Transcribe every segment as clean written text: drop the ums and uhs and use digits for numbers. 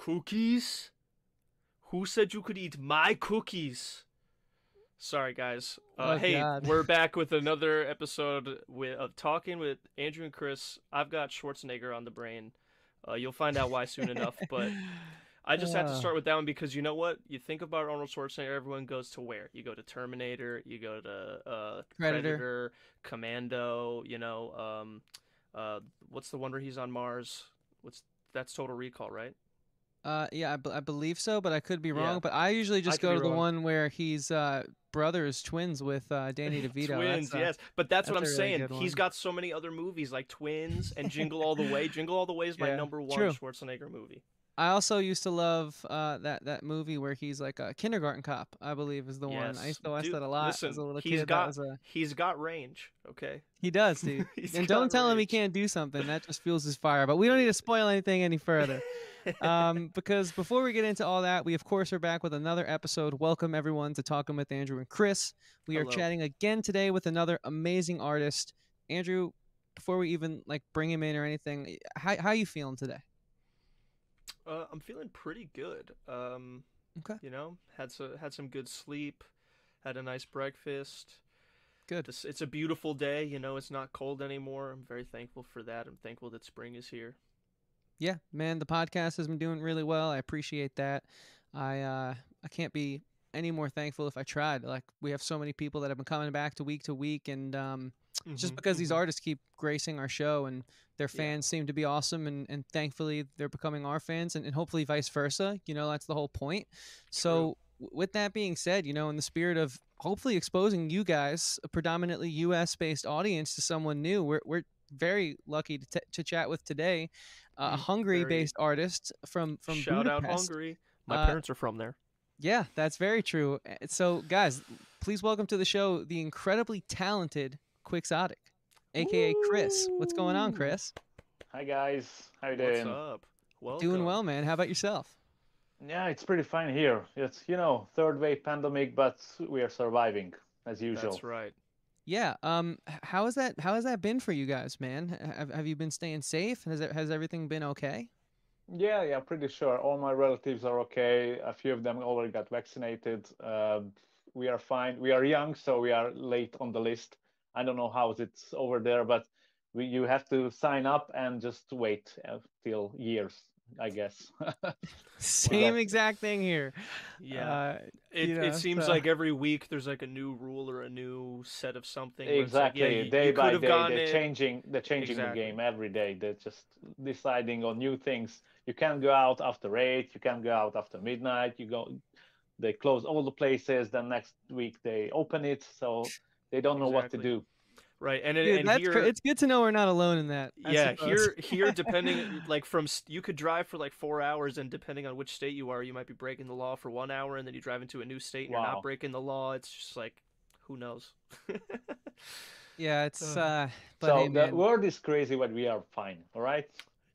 Cookies? Who said you could eat my cookies? Sorry, guys. Oh Hey, God. we're back with another episode of Talking with Andrew and Chris. I've got Schwarzenegger on the brain. You'll find out why soon enough, but I just had to Uh, start with that one because you know what? You think about Arnold Schwarzenegger, everyone goes to where? You go to Terminator, you go to Predator. Predator, Commando, what's the one where he's on Mars? What's That's Total Recall, right? Yeah, I believe so, but I could be Yeah, wrong. But I usually I just could go be to the wrong. one where he's brothers, twins with Danny DeVito. Twins, yes. But that's what That's I'm a really saying. good He's one. got so many other movies like Twins and Jingle All the Way. Jingle All the Way is my Yeah, number one true. Schwarzenegger movie. I also used to love that movie where he's like a kindergarten cop, I believe is the one. I Yes. used to watch Dude, that a lot as listen, a little kid. he's got range, okay? He does, dude. He's And got don't tell him he range. can't do something. That just fuels his fire. But we don't need to spoil anything any further. Because before we get into all that, we of course are back with another episode. Welcome everyone to Talking with Andrew and Chris. We are Hello. chatting again today with another amazing artist. Andrew, before we even like bring him in or anything, how you feeling today? I'm feeling pretty good. Okay, Had some good sleep, had a nice breakfast. good. It's a beautiful day, it's not cold anymore. I'm very thankful for that. I'm thankful that spring is here. Yeah, man, the podcast has been doing really well. I appreciate that. I can't be any more thankful if I tried. Like we have so many people that have been coming back to week, and it's just Mhm. because these Mhm. artists keep gracing our show, and their Yeah. fans seem to be awesome, and thankfully they're becoming our fans, and hopefully vice versa. That's the whole point. True. So with that being said, in the spirit of hopefully exposing you guys, a predominantly U.S. based audience, to someone new, we're very lucky to chat with today a Very Hungary-based artist from shout out Budapest. Hungary. My Uh, parents are from there. yeah, that's very true. So, guys, please welcome to the show the incredibly talented Quixotic, aka Chris. What's going on, Woo! Chris? Hi guys, how you What's doing? up? Doing Welcome. well, man. How about yourself? Yeah, it's pretty fine here. It's third wave pandemic, but we are surviving as That's usual. right. Yeah. How has that been for you guys, man? Have you been staying safe? Has everything been okay? Yeah, pretty sure. All my relatives are okay. A few of them already got vaccinated. We are fine. We are young, so we are late on the list. I don't know how it's over there, but you have to sign up and just wait till years, I guess. We Same got exact thing here. Yeah. Uh, It seems so like every week there's like a new rule or a new set of something where it's like, yeah, exactly you day could by have day. gotten it. They're changing the Exactly. game every day. They're just deciding on new things. You can't go out after 8, you can't go out after midnight. They close all the places, then next week they open it, so they don't know what to Exactly. do. Right. dude, And here, it's good to know we're not alone in that, I yeah, suppose. here depending like you could drive for like 4 hours, and depending on which state you are, you might be breaking the law for 1 hour, and then you drive into a new state and you're not Wow. breaking the law. It's just like, who knows? Yeah, it's Uh, but hey, So the man. world is crazy, but we are fine. All right,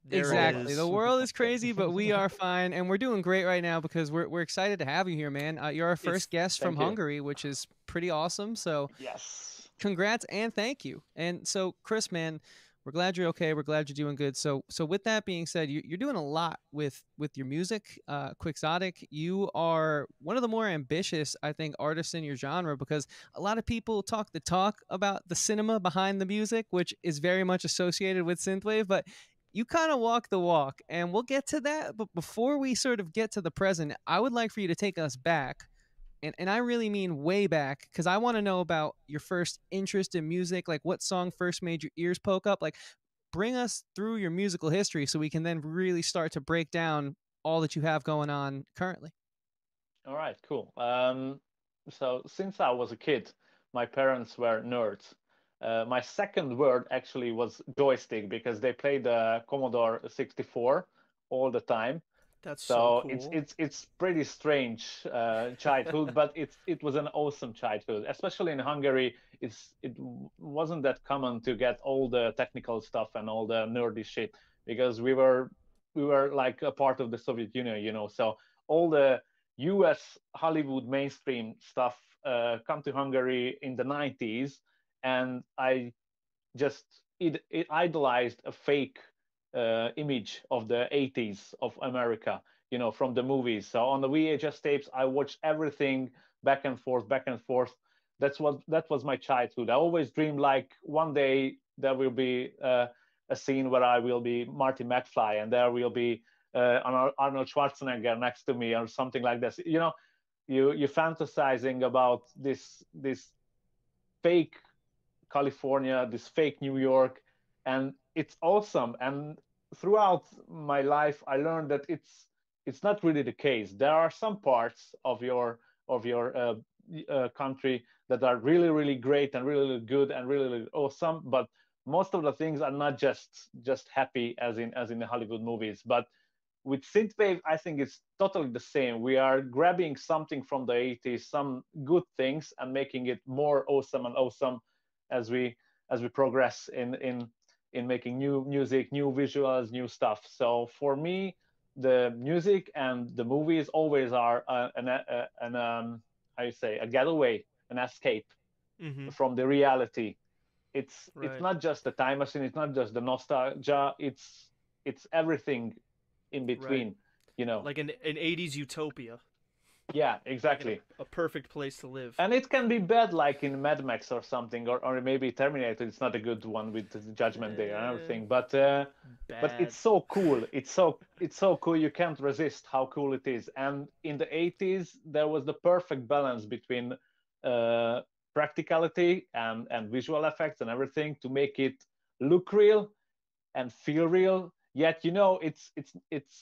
there it all of Exactly. us. The is. world is crazy, but we are fine, and we're doing great right now because we're excited to have you here, man. You're our It's first guest from Thank you. Hungary, which is pretty awesome. So, Yes. congrats and thank you. And so, Chris, man, we're glad you're okay. We're glad you're doing good. So with that being said, you're doing a lot with your music, Quixotic. You are one of the more ambitious, I think, artists in your genre because a lot of people talk the talk about the cinema behind the music, which is very much associated with synthwave, but you kind of walk the walk, and we'll get to that. But before we sort of get to the present, I would like for you to take us back, and I really mean way back, because I want to know about your first interest in music, like what song first made your ears poke up. Like, bring us through your musical history so we can then really start to break down all that you have going on currently. All right, cool. So since I was a kid, my parents were nerds. My second word actually was joystick because they played the Commodore 64 all the time. That's so So it's cool. it's it's pretty strange childhood, but it was an awesome childhood. Especially in Hungary, wasn't that common to get all the technical stuff and all the nerdy shit because we were like a part of the Soviet Union. So all the U.S. Hollywood mainstream stuff come to Hungary in the 90s, and I just it idolized a fake image of the 80s of America. from the movies. So on the VHS tapes, I watched everything back and forth, back and forth. That was my childhood. I always dreamed like one day there will be a scene where I will be Marty McFly and there will be Arnold Schwarzenegger next to me or something like this. You're fantasizing about this fake California, this fake New York, and it's awesome. And throughout my life, I learned that it's not really the case. There are some parts of your country that are really really great and really, really good and really, really awesome, but most of the things are not just happy as in the Hollywood movies. But with synthwave, I think it's totally the same. We are grabbing something from the 80s, some good things, and making it more awesome and awesome as we progress in making new music, new visuals, new stuff. So for me, the music and the movies always are an how you say, a getaway, an escape Mm-hmm. from the reality. It's Right. not just the time machine. It's not just the nostalgia. It's everything in Right. between. Like an 80s utopia. Yeah, Like exactly. a perfect place to live. And it can be bad, like in Mad Max or something, or maybe Terminator. It's not a good one with the Judgment Day and Eh, everything, but bad. it's so cool. It's so cool. You can't resist how cool it is. And in the 80s, there was the perfect balance between uh, practicality and visual effects and everything to make it look real and feel real. Yet it's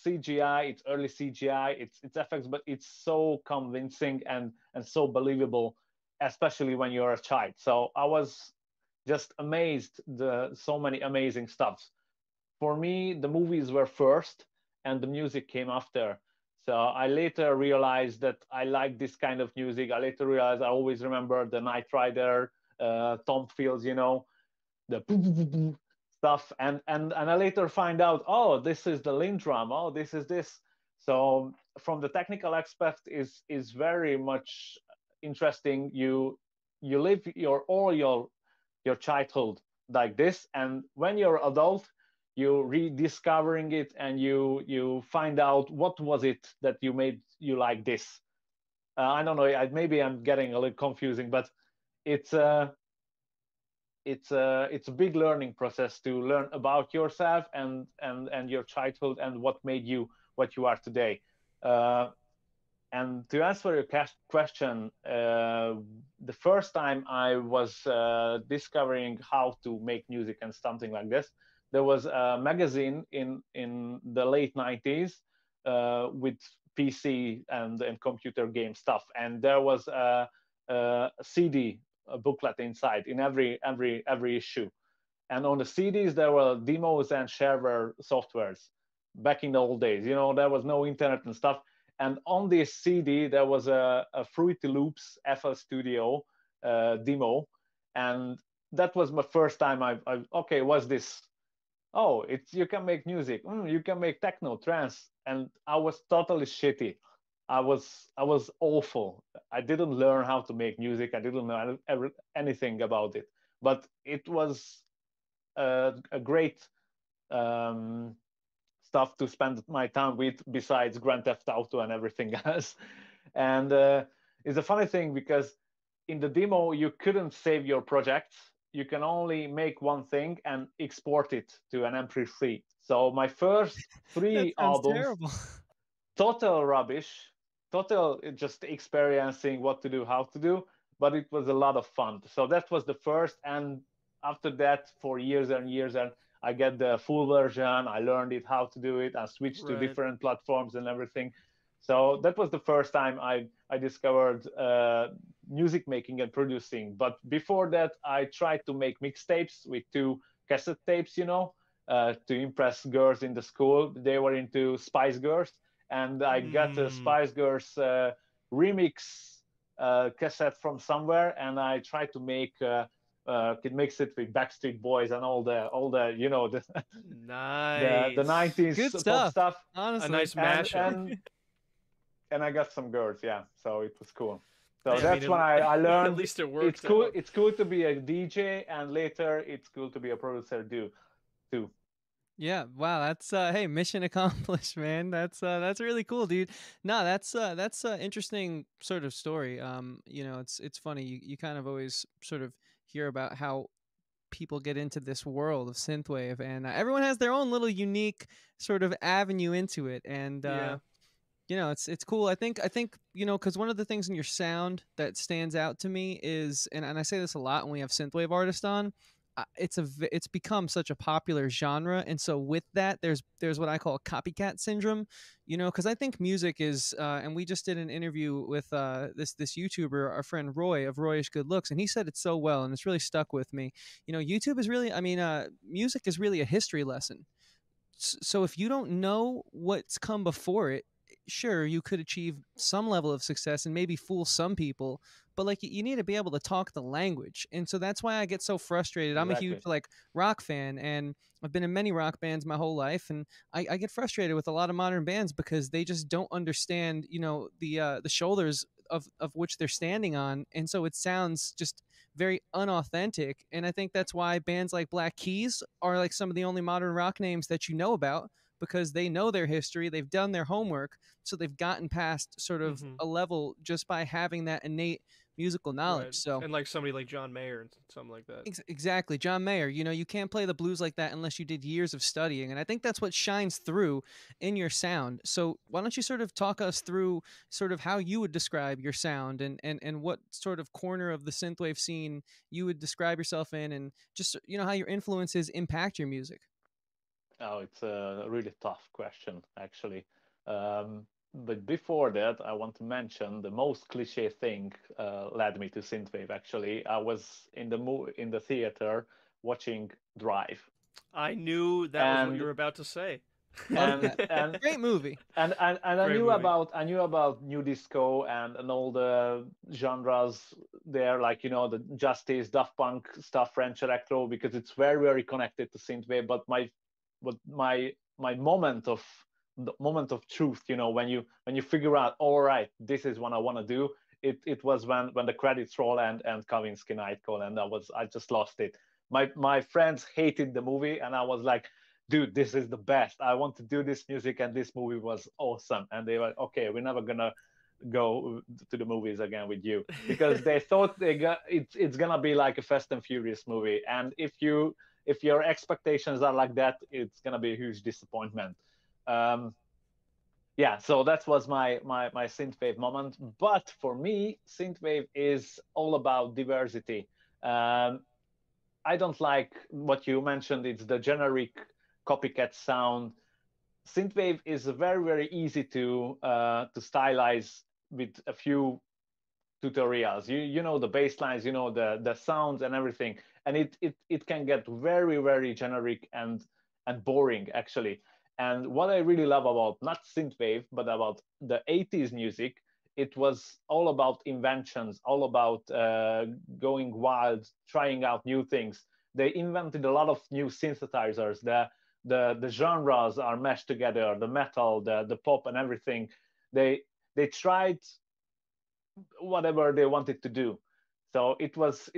CGI, it's early CGI, it's effects, but it's so convincing and so believable, especially when you're a child. So I was just amazed the so many amazing stuffs. For me, the movies were first, and the music came after. So I later realized that I like this kind of music. I later realized I always remember the Knight Rider, Tom Fields, the stuff, and I later find out, oh, this is the Lindrum, oh, this is this. So from the technical aspect is very much interesting. You live your childhood like this, and when you're adult, you rediscovering it, and you find out what was it that you made you like this. I don't know, maybe I'm getting a little confusing, but it's it's a big learning process to learn about yourself and your childhood and what made you what you are today. Uh, and to answer your question, the first time I was discovering how to make music and something like this, there was a magazine in the late 90s with PC and computer game stuff, and there was a CD, a booklet inside in every issue. And on the CDs there were demos and shareware softwares. Back in the old days, there was no internet and stuff. And on this CD there was a Fruity Loops FL Studio demo, and that was my first time. Okay, what's this? Oh, it's you can make music. You can make techno, trance, and I was totally shitty. I was awful. I didn't learn how to make music. I didn't know anything about it. But it was a great um, stuff to spend my time with, besides Grand Theft Auto and everything else. And it's a funny thing because in the demo you couldn't save your project. You can only make one thing and export it to an MP3. So my first That three sounds albums, terrible. total rubbish, total just experiencing what to do, how to do, but it was a lot of fun. So that was the first, and after that, for years and years, and I get the full version. I learned it how to do it. I switched to Right. different platforms and everything. So that was the first time I discovered music making and producing. But before that, I tried to make mixtapes with two cassette tapes, to impress girls in the school. They were into Spice Girls, and I got a Mm. Spice Girls remix cassette from somewhere, and I tried to could mix it with Backstreet Boys and all the the Nice. 90s Good pop stuff, stuff, A honestly. nice and mashup. and and I got some girls, yeah. So it was cool. So Hey, I mean, that's when I at learned least it it's worked cool. out. It's cool to be a DJ, and later it's cool to be a producer too. Yeah, wow, that's hey, mission accomplished, man. That's really cool, dude. No, that's interesting sort of story. You know, it's funny. You kind of always sort of hear about how people get into this world of synthwave, and everyone has their own little unique sort of avenue into it. And Yeah. you know, it's cool. I think you know, because one of the things in your sound that stands out to me is, and I say this a lot when we have synthwave artists on, it's become such a popular genre, and so with that, there's what I call copycat syndrome, you know, because I think music is, and we just did an interview with this YouTuber, our friend Roy of Royish Good Looks, and he said it so well, and it's really stuck with me. You know, YouTube is really, I mean, music is really a history lesson. So if you don't know what's come before it, sure, you could achieve some level of success and maybe fool some people, but like you need to be able to talk the language. And so that's why I get so frustrated. I'm a huge Exactly. like rock fan, and I've been in many rock bands my whole life, and I get frustrated with a lot of modern bands because they just don't understand, you know, the shoulders of which they're standing on, and so it sounds just very unauthentic. And I think that's why bands like Black Keys are like some of the only modern rock names that you know about, because they know their history, they've done their homework, so they've gotten past sort of Mm-hmm. a level just by having that innate musical knowledge. Right. So And like somebody like John Mayer and something like that. exactly, John Mayer, you know, you can't play the blues like that unless you did years of studying, and I think that's what shines through in your sound. So why don't you sort of talk us through sort of how you would describe your sound, and what sort of corner of the synthwave scene you would describe yourself in, and just, you know, how your influences impact your music. Oh, it's a really tough question, actually. Um, but before that, I want to mention the most cliche thing led me to synthwave. Actually, I was in the theater watching Drive, I knew that was what you and were about to say. Love and that. and Great movie. and Great movie. I knew about new disco and all the genres there, like, you know, the Justice, Daft Punk stuff, French electro, because it's very connected to synthwave. But my the moment of truth, you know, when you figure out, all right, this is what I want to do. It was when the credits roll and Kavinsky Night Call, and I just lost it. My friends hated the movie, and I was like, dude, this is the best. I want to do this music, and this movie was awesome. And they were, okay, we're never gonna go to the movies again with you, because they thought it's gonna be like a Fast and Furious movie. And if your expectations are like that, it's gonna be a huge disappointment. Um, yeah, so that was my synthwave moment. But for me, synthwave is all about diversity. Um, I don't like what you mentioned. It's the generic copycat sound. Synthwave is very easy to stylize with a few tutorials. You know the bass lines, you know the sounds and everything, and it can get very generic and boring, actually. And what I really love about not synthwave but about the 80s music, it was all about inventions, all about going wild, trying out new things. They invented a lot of new synthesizers. The genres are meshed together, the metal, the pop, and everything. They tried whatever they wanted to do. So it was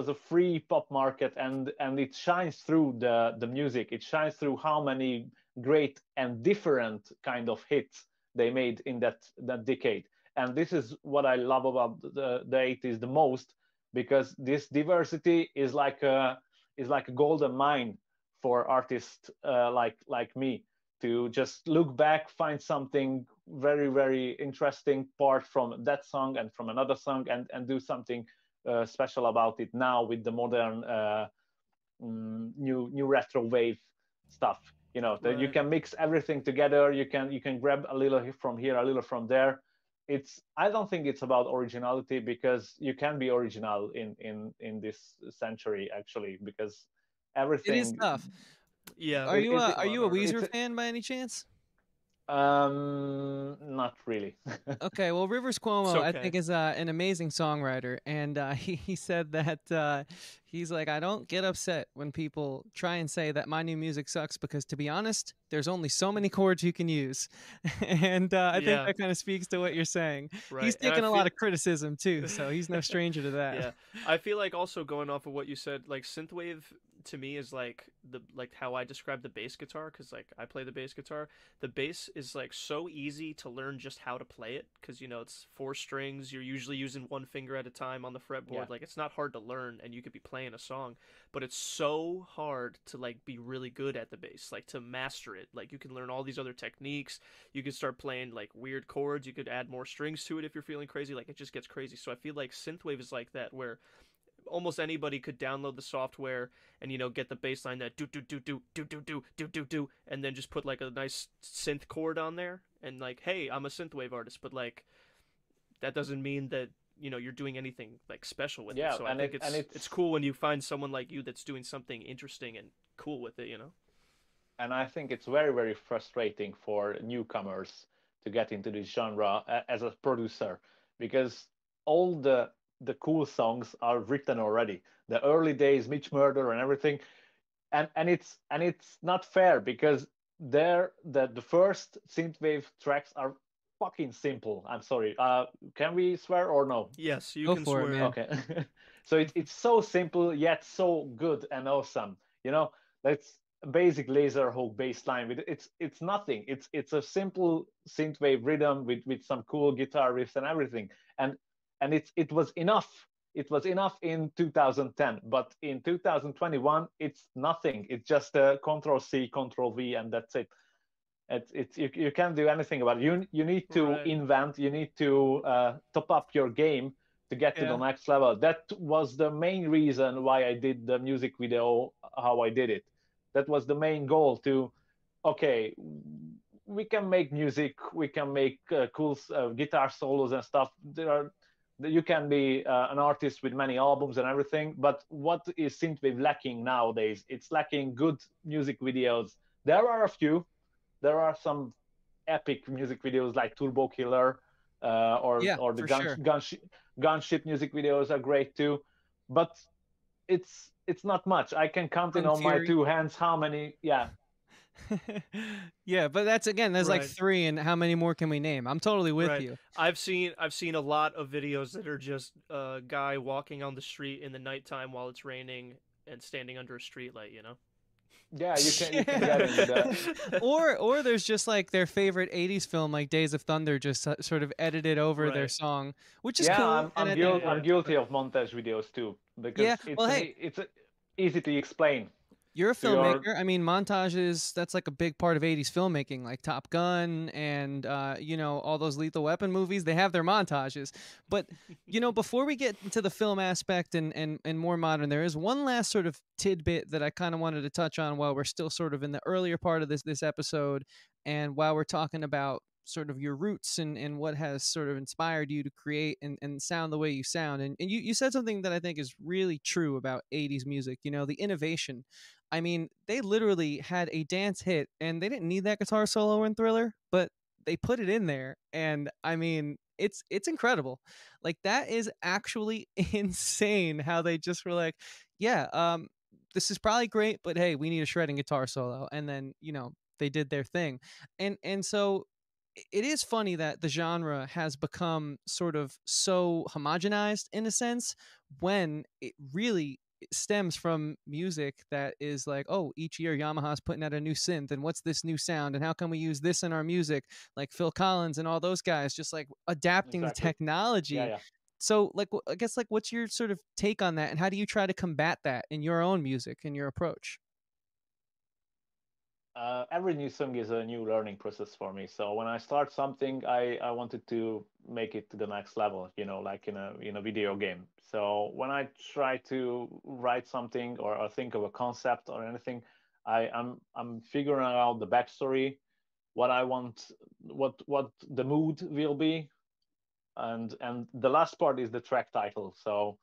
a free pop market, and it shines through the music. It shines through how many great and different kind of hits they made in that decade. And this is what I love about the 80s the most, because this diversity is like a golden mine for artists like me, to just look back, find something very interesting part from that song and from another song, and do something special about it now with the modern new retro wave stuff. You know, that you Right. can mix everything together. You can grab a little from here, a little from there. It's I don't think it's about originality, because you can be original in this century, actually, because It is everything tough. Yeah, Are you it's a a are lot you a harder. it's Weezer fan by any chance? not really. Okay, well, Rivers It's Cuomo, I okay. think, is an amazing songwriter, and he said that he's like, I don't get upset when people try and say that my new music sucks, because, to be honest, there's only so many chords you can use, and I think Yeah, that kind of speaks to what you're saying. He's right. And I taken a lot feel of criticism too, so he's no stranger to that. yeah, I feel like also going off of what you said, like synthwave to me is like how I describe the bass guitar, because like I play the bass guitar. The bass is like so easy to learn just how to play it, because you know it's four strings. You're usually using one finger at a time on the fretboard. Yeah. Like it's not hard to learn, and you could be playing a song, but it's so hard to like be really good at the bass, like to master it. Like you can learn all these other techniques. You could start playing like weird chords. You could add more strings to it if you're feeling crazy. Like it just gets crazy. So I feel like Synthwave is like that, where almost anybody could download the software and you know get the bass line that do do do do do do do do do do, and then just put like a nice synth chord on there, and like, hey, I'm a synthwave artist, but like that doesn't mean that you know you're doing anything like special with it. So I think it's cool when you find someone like you that's doing something interesting and cool with it, you know. And I think it's very, very frustrating for newcomers to get into this genre as a producer, because all the cool songs are written already. The early days, Mitch Murder and everything, and it's not fair, because the first synthwave tracks are fucking simple. I'm sorry. Can we swear or no? Yes, you Go can for it, swear. man. Okay. So it's so simple yet so good and awesome. You know, that's basic laser hook bass line. With it's nothing. It's a simple synthwave rhythm with some cool guitar riffs and everything. And it was enough. It was enough in 2010, but in 2021 it's nothing. It's just a Control C, Control V, and that's it. It's you can't do anything about it. You need to Right. invent. You need to top up your game to get to the Yeah. next level. That was the main reason why I did the music video, how I did it. That was the main goal. To okay, we can make music, we can make cool guitar solos and stuff. You can be an artist with many albums and everything, but what is synthwave lacking nowadays? It's lacking good music videos. There are a few. There are some epic music videos like Turbo Killer, Yeah, or the for sure. gunship music videos are great too, but it's not much. I can count in Kung on my Fury. two hands how many. Yeah, Yeah, but that's again, there's like Right. three, and how many more can we name? I'm totally with Right. you. I've seen a lot of videos that are just a guy walking on the street in the nighttime while it's raining and standing under a street light, you know. yeah, you can get into that. Or there's just like their favorite 80s film like Days of Thunder, just sort of edited over their Right. song, which is Yeah, cool, and I think Yeah. I'm works. guilty But of montage videos too, yeah, because well, hey, it's easy to explain you're a to your. filmmaker. I mean, montages, that's like a big part of 80s filmmaking, like Top Gun and, you know, all those Lethal Weapon movies. They have their montages. But, you know, before we get into the film aspect and more modern, there is one last sort of tidbit that I kind of wanted to touch on while we're still sort of in the earlier part of this episode, and while we're talking about sort of your roots and what has sort of inspired you to create and sound the way you sound. And you said something that I think is really true about 80s music, you know, the innovation. I mean, they literally had a dance hit and they didn't need that guitar solo in Thriller, but they put it in there. And I mean, it's incredible. Like that is actually insane how they just were like, yeah, this is probably great, but hey, we need a shredding guitar solo. And then, you know, they did their thing. And so it is funny that the genre has become sort of so homogenized in a sense, when it really stems from music that is like, oh, each year Yamaha's putting out a new synth, and what's this new sound, and how can we use this in our music, like Phil Collins and all those guys just like adapting the Exactly. Yeah, technology. yeah. So like I guess like what's your sort of take on that, and how do you try to combat that in your own music and your approach? Every new song is a new learning process for me. So when I start something, I wanted to make it to the next level, you know, like in a video game. So when I try to write something, or think of a concept or anything, I'm figuring out the backstory, what I want, what the mood will be, and the last part is the track title. So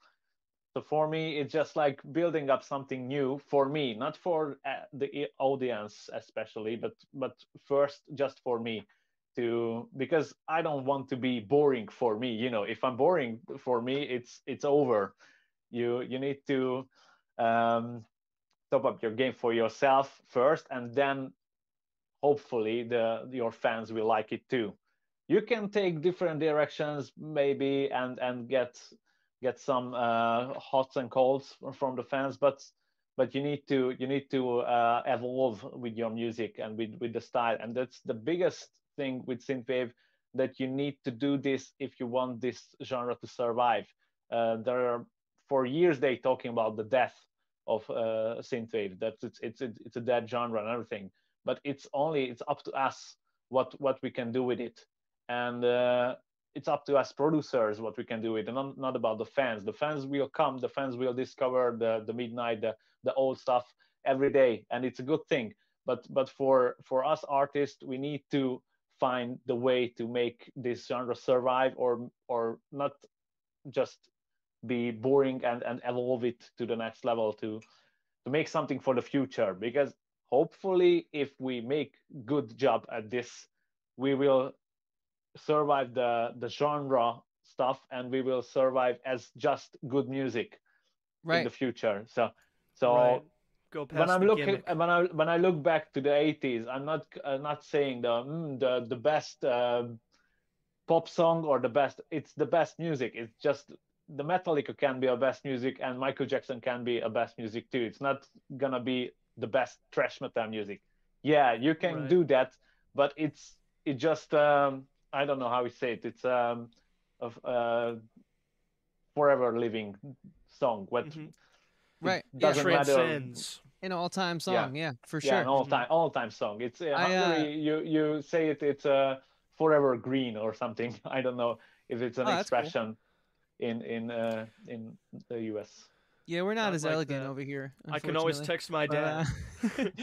for me, it's just like building up something new for me, not for the audience especially, but first just for me, to because I don't want to be boring for me. You know, if I'm boring for me, it's over. You need to um, top up your game for yourself first, and then hopefully your fans will like it too. You can take different directions maybe, and get some hots and colds from the fans, but but you need to evolve with your music and with the style, and that's the biggest thing with synthwave, that you need to do this if you want this genre to survive. There are, for years they talking about the death of synthwave, that it's a dead genre and everything, but it's up to us what we can do with it, and it's up to us producers what we can do with it, and not about the fans. The fans will come, the fans will discover the midnight, the old stuff every day, and it's a good thing. But for us artists, we need to find the way to make this genre survive, or not just be boring, and evolve it to the next level, to make something for the future. Because hopefully, if we make good job at this, we will survive the genre stuff, and we will survive as just good music in Right. the future. So Right. Go past when I'm the looking gimmick. when I look back to the 80s, I'm not saying the best pop song or the best. It's the best music. It's just the Metallica can be a best music, and Michael Jackson can be a best music too. It's not gonna be the best thrash metal music. Yeah, you can Right. do that, but it just I don't know how we say it. It's of forever living song. What Hmm. it Right. Yeah. It doesn't matter. transcends. An all-time Yeah, song. Yeah, for yeah, sure. an Hmm. all time song. It's I Hungary. You say it's forever green or something. I don't know if it's an Oh, that's cool. expression in the US. Yeah, we're not Not as like elegant that. over here, I can always unfortunately. text my But dad.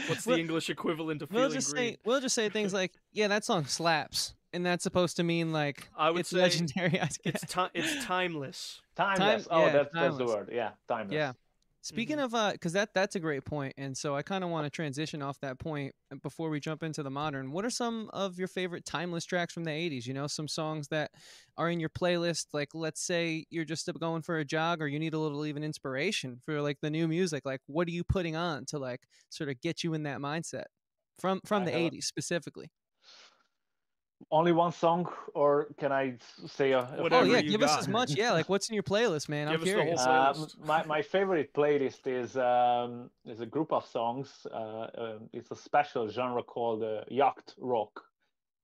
What's the we'll, English equivalent of we'll feeling just say green? things like, "Yeah, that song slaps," and that's supposed to mean like I would it's say legendary. I guess. it's timeless. Time, Timeless. Oh, yeah, that's the timeless. word. Yeah, timeless. Yeah. Speaking Hmm. of, because that's a great point, and so I kind of want to transition off that point before we jump into the modern. What are some of your favorite timeless tracks from the '80s? You know, some songs that are in your playlist. Like, let's say you're just going for a jog, or you need a little even inspiration for like the new music. Like, what are you putting on to like sort of get you in that mindset from I the have '80s specifically? only one song, or can I say a Oh Whatever yeah, few? you give us as got. much. Yeah, like what's in your playlist, man? I'm Give us the whole curious. playlist. My favorite playlist is a group of songs. It's a special genre called yacht rock.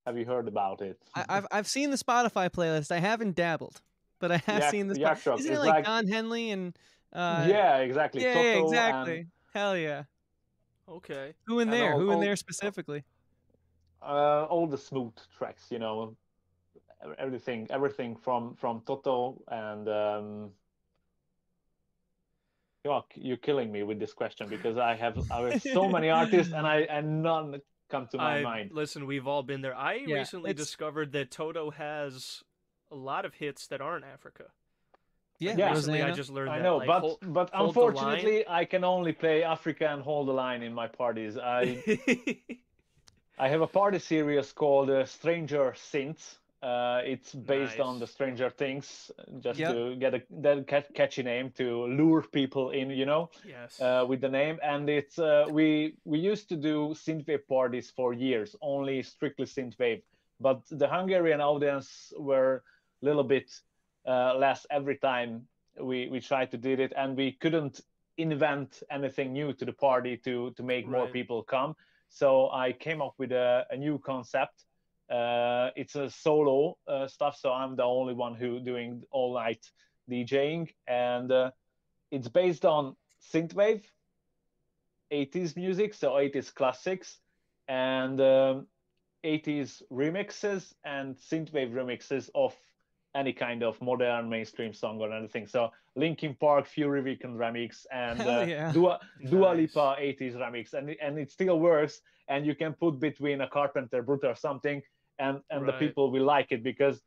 Have you heard about it? I've seen the Spotify playlist. I haven't dabbled, but I have seen this. Yacht rock Isn't it is like like, Don Henley and yeah, exactly, yeah, yeah, Toto and exactly. Hell yeah. Okay. Who in and there? Who in all there specifically? all the smooth tracks, everything from Toto and you're killing me with this question, because I have so many artists, and none come to my I mind. listen. We've all been there. I Yeah, recently it's discovered that Toto has a lot of hits that aren't Africa. Like yeah, Yeah, recently, I Rosanna. just learned I that. know, Like but hold the line. unfortunately, I can only play Africa and Hold the Line in my parties. I have a party series called Stranger Synths. It's based on the Nice. Stranger Things, just Yep. to get catchy name to lure people in, Yes. with the name. And it's we used to do synthwave parties for years, only strictly synthwave. But the Hungarian audience were a little bit less every time we tried to do it, and we couldn't invent anything new to the party to make more Right. people come. So I came up with a new concept. It's a solo stuff, so I'm the only one who doing all night DJing, and it's based on synthwave, 80s music, so 80s classics, and 80s remixes and synthwave remixes of any kind of modern mainstream song or anything. So Linkin Park Fury Weekend remix, and Hell yeah. Dua Nice. Lipa 80s remix, and it still works. And you can put between a Carpenter Brut or something, and the Right. people will like it, because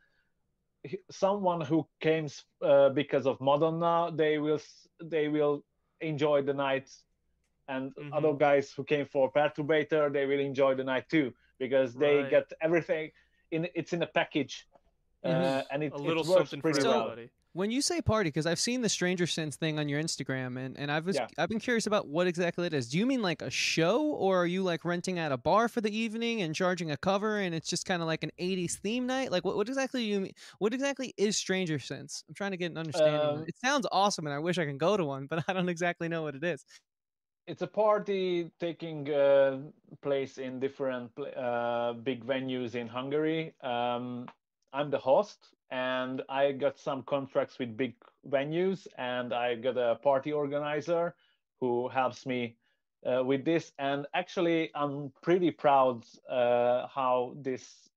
someone who came because of Madonna, they will enjoy the night, and other Hmm. guys who came for Perturbator, they will enjoy the night too, because they Right. get everything it's in a package, Hmm. and A it little works something for pretty So well. everybody. when you say party, because I've seen the Stranger Sense thing on your Instagram, and Yeah. I've been curious about what exactly it is. Do you mean like a show, or are you like renting out a bar for the evening and charging a cover, and it's just kind of like an '80s theme night? Like what exactly you mean? What exactly is Stranger Sense? I'm trying to get an understanding of it. Um, It sounds awesome, and I wish I can go to one, but I don't exactly know what it is. it's a party taking place in different big venues in Hungary. I'm the host, and I got some contracts with big venues, and I got a party organizer who helps me with this. And actually, I'm pretty proud how this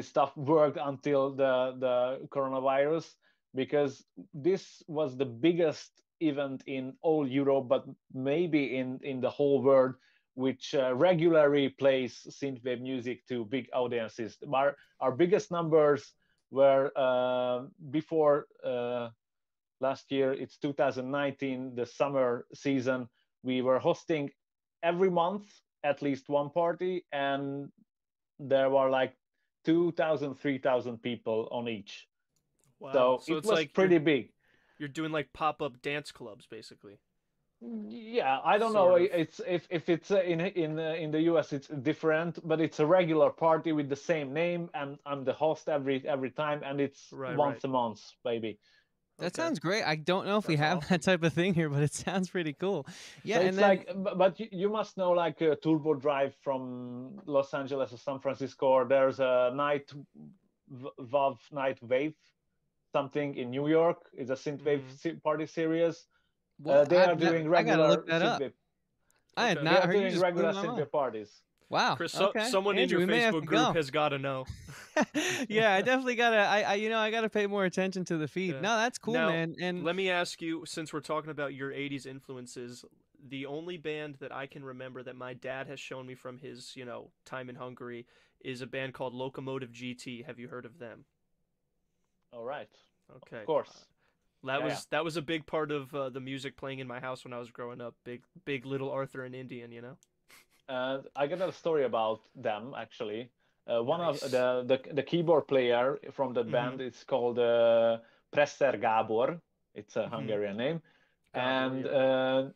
stuff worked until the coronavirus, because this was the biggest event in all Europe, but maybe in the whole world, which regularly plays synthwave music to big audiences. Our biggest numbers were before last year. It's 2019, the summer season. We were hosting every month at least one party, and there were like 2,000, 3,000 people on each. Wow. So So it it's was like pretty big. you're doing like pop-up dance clubs basically. Yeah, I don't know. Sort of. It's if it's in the US, it's different, but it's a regular party with the same name, and I'm the host every time, and it's Right, right. once a month, maybe. That Okay. sounds great. I don't know if we That's have awesome. that type of thing here, but it sounds pretty cool. Yeah, So and it's then like, but you must know like Turbo Drive from Los Angeles or San Francisco, or there's a Vav Night Wave something in New York. It's a synthwave Mhm. party series. what They are doing I gotta look regular that up. synthwave. I had Okay. They not are heard. You doing just blew regular my mind. synthwave parties. Wow. Chris, Okay, someone in Andrew, your we may have Facebook to group go. has got to know. Yeah, I definitely gotta. I gotta pay more attention to the feed. Yeah. No, that's cool, Now, man. And let me ask you, since we're talking about your 80s influences, the only band that I can remember that my dad has shown me from his, time in Hungary is a band called Locomotive GT. Have you heard of them? All right, of Okay. course. That Yeah, yeah. was that was a big part of the music playing in my house when I was growing up. Big little Arthur and Indian. I got a story about them actually. One of Nice. the keyboard player from that Mhm. band is called Presser Gábor. It's a Mhm. Hungarian name. Gabor, And yeah.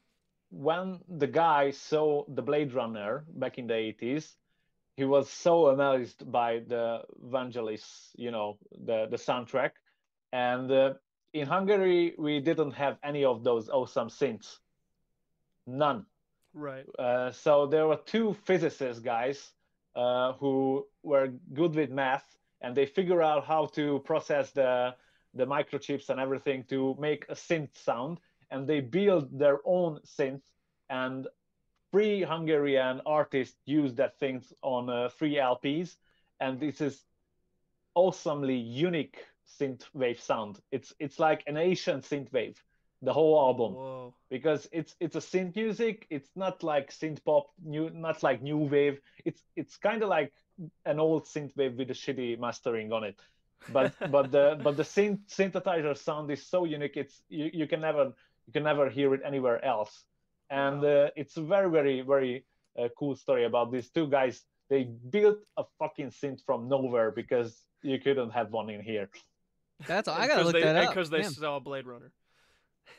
when the guy saw the Blade Runner back in the 80s, he was so amazed by the Vangelis, the soundtrack. And in Hungary, we didn't have any of those awesome synths, none. Right. So there were two physicist guys who were good with math, and they figure out how to process the microchips and everything to make a synth sound, and they build their own synth, and three Hungarian artists use that thing on three LPs, and this is awesomely unique synthwave sound. It's like an Asian synthwave, the whole album, Whoa. because it's a synth music. It's not like synth pop, not like new wave. It's kind of like an old synthwave with a shitty mastering on it. But the synthesizer sound is so unique. You can never hear it anywhere else. And Wow. it's a very very very cool story about these two guys. They built a fucking synth from nowhere because you couldn't have one in here. that's I And gotta because look they that and up. because they Damn, saw Blade Runner.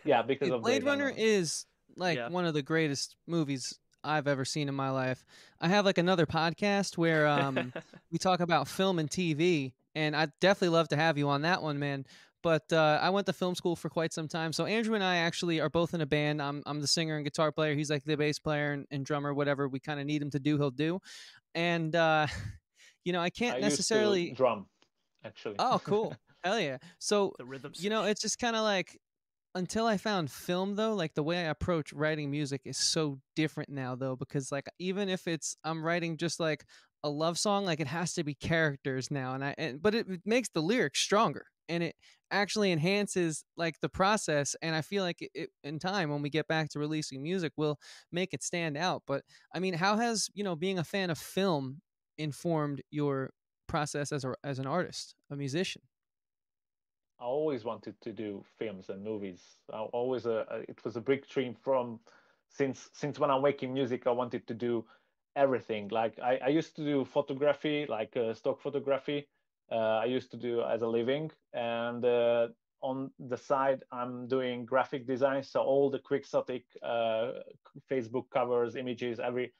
Yeah, because dude, of Blade Blade Runner Runner. is like Yeah. one of the greatest movies I've ever seen in my life. I have like another podcast where we talk about film and TV, and I'd definitely love to have you on that one, man. But I went to film school for quite some time, so Andrew and I actually are both in a band. I'm the singer and guitar player. He's like the bass player and drummer, whatever we kind of need him to do, he'll do. And I I can't used to necessarily. drum, actually. Oh, cool, hell yeah. So The rhythm section. it's just kind of like until I found film though, like the way I approach writing music is so different now though, because like even if I'm writing just like a love song, like it has to be characters now, but it makes the lyrics stronger and it actually enhances like the process, and I feel like in time when we get back to releasing music will make it stand out. But I mean, how has being a fan of film informed your process as an artist, a musician? I always wanted to do films and movies. It was a big dream from since when I'm making music. I wanted to do everything. Like I used to do photography, like stock photography. I used to do as a living, and on the side I'm doing graphic design. So all the Quixotic Facebook covers, images, every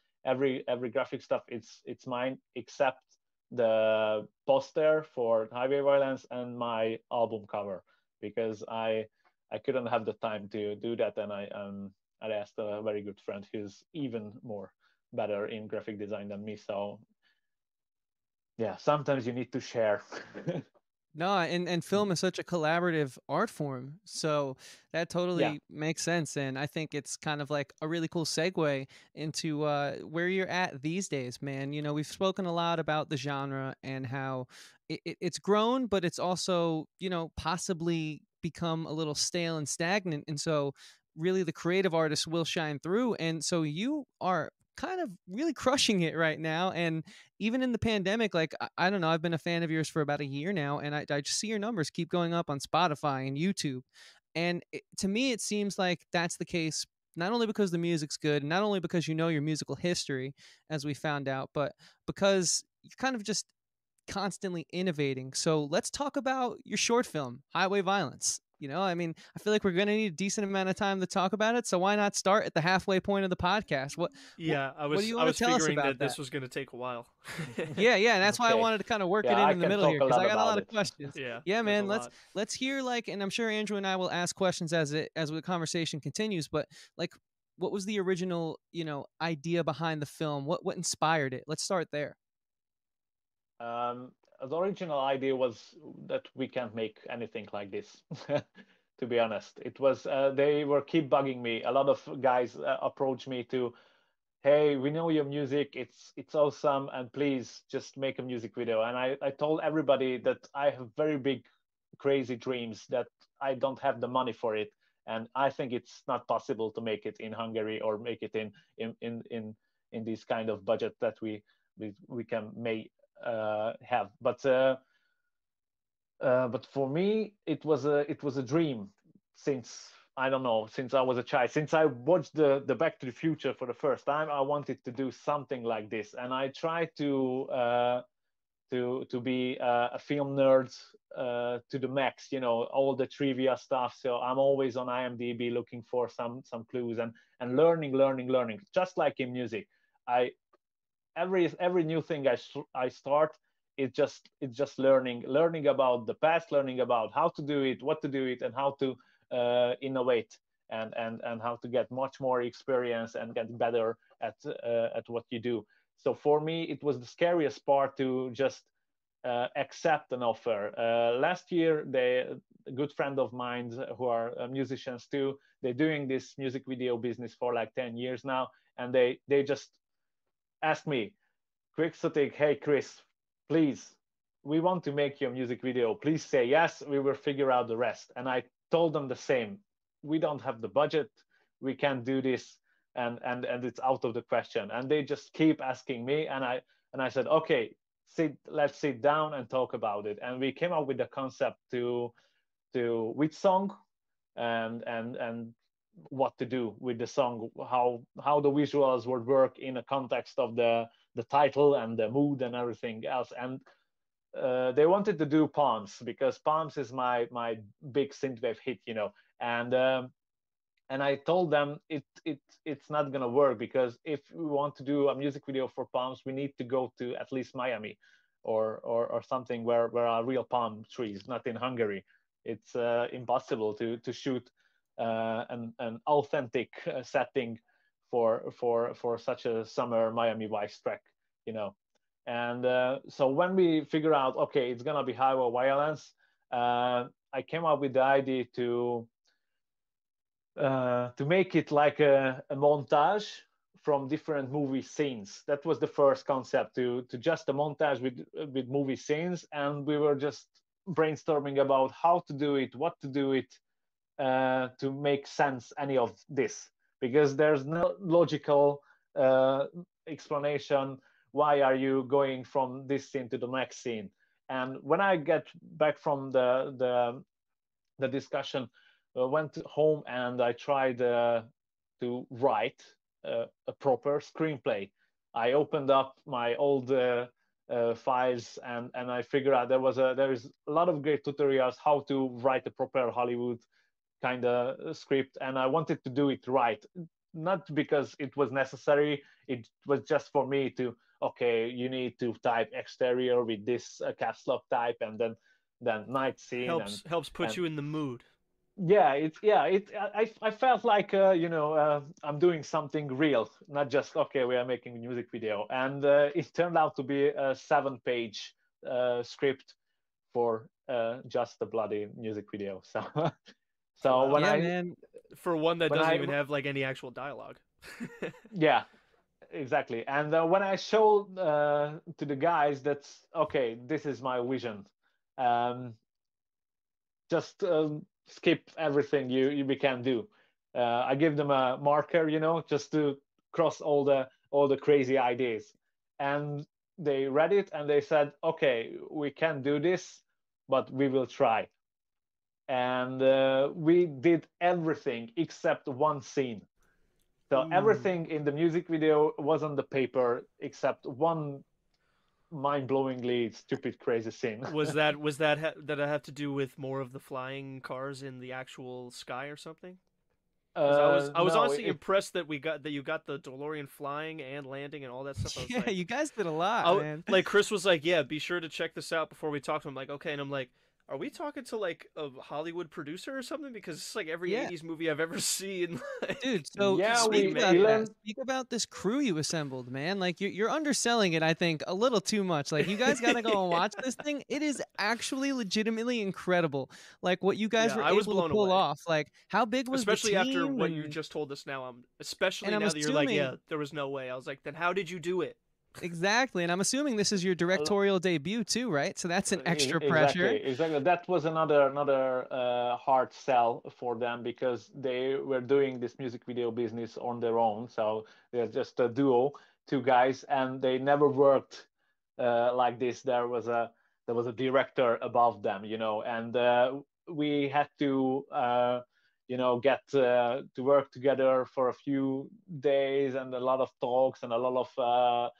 graphic stuff. It's mine, except the poster for Highway Violence and my album cover, because I couldn't have the time to do that, and I asked a very good friend who's even more better in graphic design than me. So yeah, sometimes you need to share. No, and film is such a collaborative art form, so that Yeah. totally makes sense. And I think it's kind of like a really cool segue into where you're at these days, man. You know, we've spoken a lot about the genre and how it's grown, but it's also, you know, possibly become a little stale and stagnant. And so, really, the creative artists will shine through. And so, you are kind of really crushing it right now. And even in the pandemic, like I don't know, I've been a fan of yours for about a year now, and I just see your numbers keep going up on Spotify and YouTube. And to me, it seems like that's the case not only because the music's good, not only because you know your musical history, as we found out, but because you're kind of just constantly innovating. So let's talk about your short film, Highway Violence. You know, I mean, I feel like we're going to need a decent amount of time to talk about it. So why not start at the halfway point of the podcast? Yeah, What do you I want to was tell us figuring about that that? this was going to take a while. Yeah, yeah, and that's why I Okay. wanted to kind of work it Yeah, I in the can middle here talk a because lot I got a about lot of it. questions. Yeah, Yeah, there's a man, lot. let's hear like, and I'm sure Andrew and I will ask questions as the conversation continues. But like, what was the original, you know, idea behind the film? What inspired it? Let's start there. Um, the original idea was that we can't make anything like this. To be honest, it was they were keep bugging me. A lot of guys approached me to, hey, we know your music, it's awesome, and please just make a music video. And I told everybody that I have very big, crazy dreams, that I don't have the money for it, and I think it's not possible to make it in Hungary or make it in this kind of budget that we can have. But for me, it was a dream since, I don't know, since I was a child. Since I watched the Back to the Future for the first time, I wanted to do something like this, and I tried to be a film nerd to the max. You know, all the trivia stuff. So I'm always on IMDb looking for some clues, and learning. Just like in music, I every new thing I start, it's just learning about the past, learning about how to do it, what to do it, and how to innovate, and how to get much more experience and get better at what you do. So for me, it was the scariest part to just accept an offer. Last year, a good friend of mine who are musicians too, they're doing this music video business for like 10 years now, and they just asked me, Quixotic, hey Chris, please, we want to make your music video. Please say yes, we will figure out the rest. And I told them the same. We don't have the budget, we can't do this, and it's out of the question. And they just keep asking me, and I said, okay, let's sit down and talk about it. And we came up with the concept to which song and what to do with the song, how the visuals would work in a context of the title and the mood and everything else. And they wanted to do Palms, because Palms is my big synthwave hit, you know. And I told them it's not gonna work, because if we want to do a music video for Palms, we need to go to at least Miami, or something where are real palm trees, not in Hungary. It's impossible to shoot an authentic setting for such a summer Miami Vice track, you know. And so when we figure out, okay, it's gonna be highway violence, I came up with the idea to make it like a montage from different movie scenes. That was the first concept, to just a montage with movie scenes, and we were just brainstorming about how to do it, what to do it, to make sense any of this, because there's no logical explanation. Why are you going from this scene to the next scene? And when I get back from the discussion, went home and I tried to write a proper screenplay. I opened up my old files, and I figured out there is a lot of great tutorials how to write a proper Hollywood kind of script, and I wanted to do it right, not because it was necessary. It was just for me to, okay, you need to type exterior with this caps lock type, and then night scene, Helps put and you in the mood. I felt like I'm doing something real, not just okay, we are making a music video. And it turned out to be a 7-page script for just a bloody music video. So so Wow. when Yeah, I man. For one that when doesn't I even have like any actual dialogue. yeah, exactly. And when I showed to the guys that okay, this is my vision, um, just skip everything we can do. I give them a marker, just to cross all the crazy ideas, and they read it and they said, okay, we can do this, but we will try. And we did everything except one scene. So Ooh. everything in the music video was on the paper except one mind-blowingly stupid, crazy scene. That I have to do with more of the flying cars in the actual sky or something? Because I was No, honestly impressed that you got the DeLorean flying and landing and all that stuff. I was Yeah, you like, guys did a lot, man. like Chris was like, yeah, be sure to check this out before we talk to him. Like, okay, and I'm like, are we talking to like a Hollywood producer or something? Because it's like every Yeah. '80s movie I've ever seen, Dude, like so yeah, just speak we about we remade. that. learned. Speak about this crew you assembled, man. Like you're underselling it, I think, a little too much. Like you guys gotta go and watch this thing. It is actually legitimately incredible. Like what you guys Yeah, were I was able to blown pull away. off. Like how big was the Especially after team? what you just told us now. And Especially I'm now that you're like, assuming yeah, there was no way. I was like, then how did you do it? exactly, and I'm assuming this is your directorial debut too, right? So that's an extra pressure. Exactly. That was another hard sell for them because they were doing this music video business on their own. So they're just a duo, two guys, and they never worked like this. There was a director above them, and we had to. Get to work together for a few days and a lot of talks and a lot of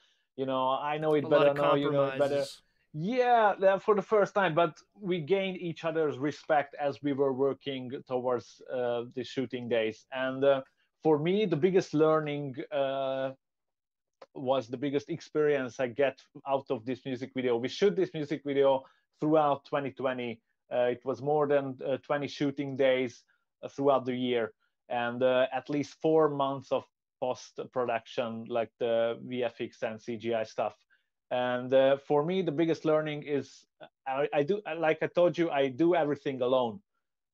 I know A it lot better, of no, you know it better. compromises. Yeah, for the first time, but we gained each other's respect as we were working towards the shooting days. And for me, the biggest learning was the biggest experience I get out of this music video. We shoot this music video throughout 2020. It was more than 20 shooting days throughout the year, and at least 4 months of post production, like the VFX and CGI stuff. And for me, the biggest learning is I do, like I told you, I do everything alone.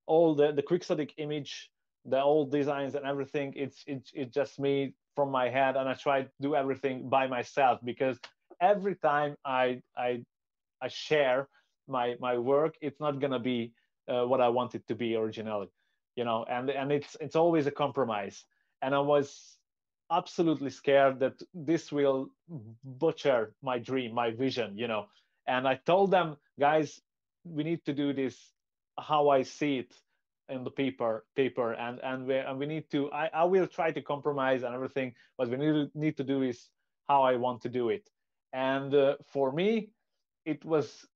All the Quixotic image, the old designs and everything, it's just me from my head, and I try to do everything by myself because every time I share my work, it's not gonna be what I want it to be originally, and it's always a compromise. And I was absolutely scared that this will butcher my dream, my vision. And I told them, guys, we need to do this how I see it in the paper, and we need to. I will try to compromise and everything, but we need to do is how I want to do it. And for me, it was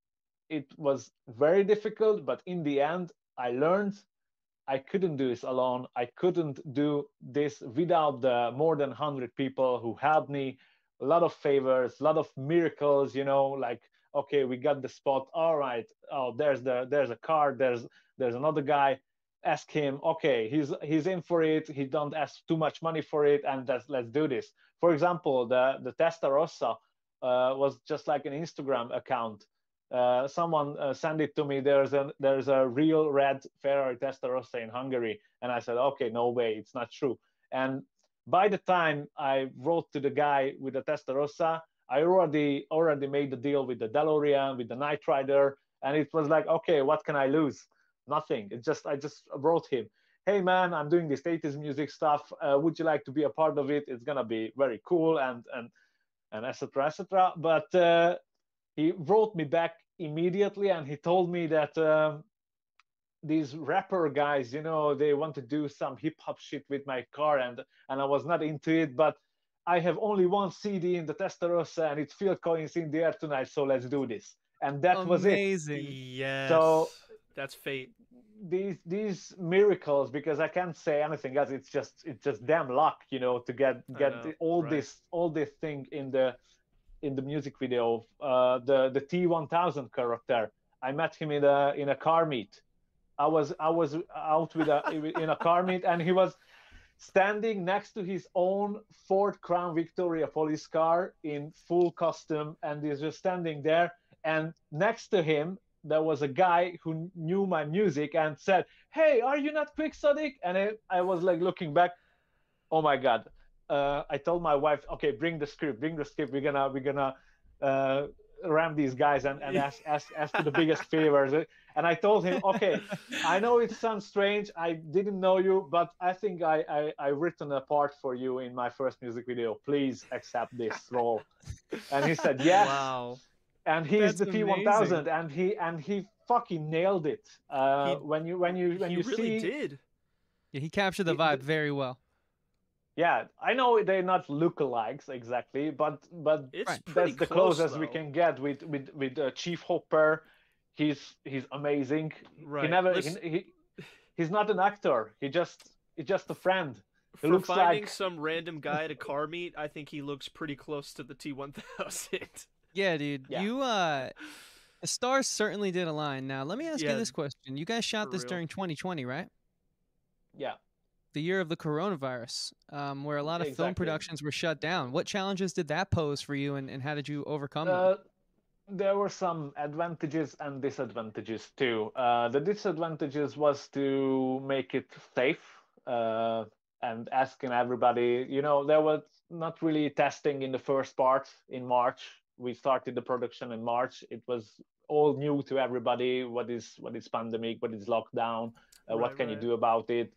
it was very difficult, but in the end, I learned I couldn't do this alone. I couldn't do this without the more than 100 people who helped me. A lot of favors, a lot of miracles. Like, okay, we got the spot. All right. Oh, there's a car. There's another guy. Ask him. Okay, he's in for it. He don't ask too much money for it, and let's do this. For example, the Testarossa was just like an Instagram account. Someone sent it to me. There's a real red Ferrari Testarossa in Hungary, and I said, okay, no way, it's not true. And by the time I wrote to the guy with the Testarossa, I already made the deal with the DeLorean, with the Knight Rider, and it was like, okay, what can I lose? Nothing. I just wrote him, hey man, I'm doing this 80s music stuff. Would you like to be a part of it? It's gonna be very cool and etc. etc. But he wrote me back immediately, and he told me that these rapper guys, they want to do some hip hop shit with my car, and I was not into it, but I have only one CD in the Testarossa, and it's Phil Collins in the air tonight, so let's do this. And that was it. Amazing. So Yes, that's fate. these miracles, because I can't say anything else. It's just damn luck, to get I get know, all right? this thing in the music video. The T1000 character, I met him in a car meet. I was out with in a car meet, and he was standing next to his own Ford Crown Victoria police car in full costume, and he's just standing there. And next to him, there was a guy who knew my music and said, "Hey, are you not Quixotic?" And I was like looking back. Oh my God. I told my wife, okay, bring the script. We're gonna uh, ram these guys and ask for the biggest favors. And I told him, okay, I know it sounds strange. I didn't know you, but I think I written a part for you in my first music video. Please accept this role. And he said yes. Wow. And he's That's the T1000, amazing. and he fucking nailed it. When you He really see, did. Yeah, he captured the vibe very well. yeah, I know they're not lookalikes exactly, but It's Right. pretty that's the close, closest we though. can get with Chief Hopper. He's amazing. Right. He never Listen, he's not an actor. He's just a friend. He for looks finding like some random guy at a car meet, I think he looks pretty close to the T1000. Yeah, dude. Yeah. You the stars certainly did align. Now, let me ask you Yeah, this question. You guys shot for this real. during 2020, right? yeah. The year of the coronavirus, where a lot of film Exactly. productions were shut down. What challenges did that pose for you, and how did you overcome them? There were some advantages and disadvantages too. The disadvantages was to make it safe and asking everybody. There was not really testing in the first part in March. We started the production in March. It was all new to everybody. What is pandemic? What is lockdown? What Right, can you right. do about it?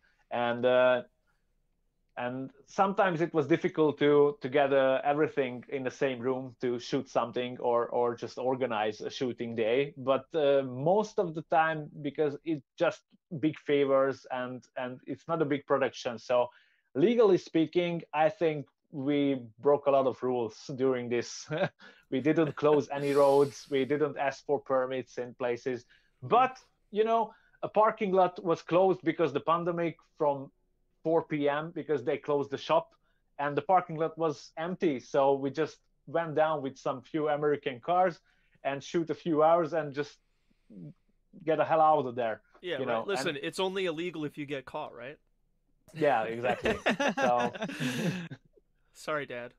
And sometimes it was difficult to get everything in the same room to shoot something or just organize a shooting day. But most of the time, because it's just big favors and it's not a big production, so legally speaking, I think we broke a lot of rules during this. We didn't close any roads, we didn't ask for permits in places, but a parking lot was closed because the pandemic from 4 p.m. because they closed the shop and the parking lot was empty. So we just went down with some few American cars and shoot a few hours and just get the hell out of there. Yeah, you right. know. Listen, And it's only illegal if you get caught, right? yeah, exactly. So Sorry, Dad.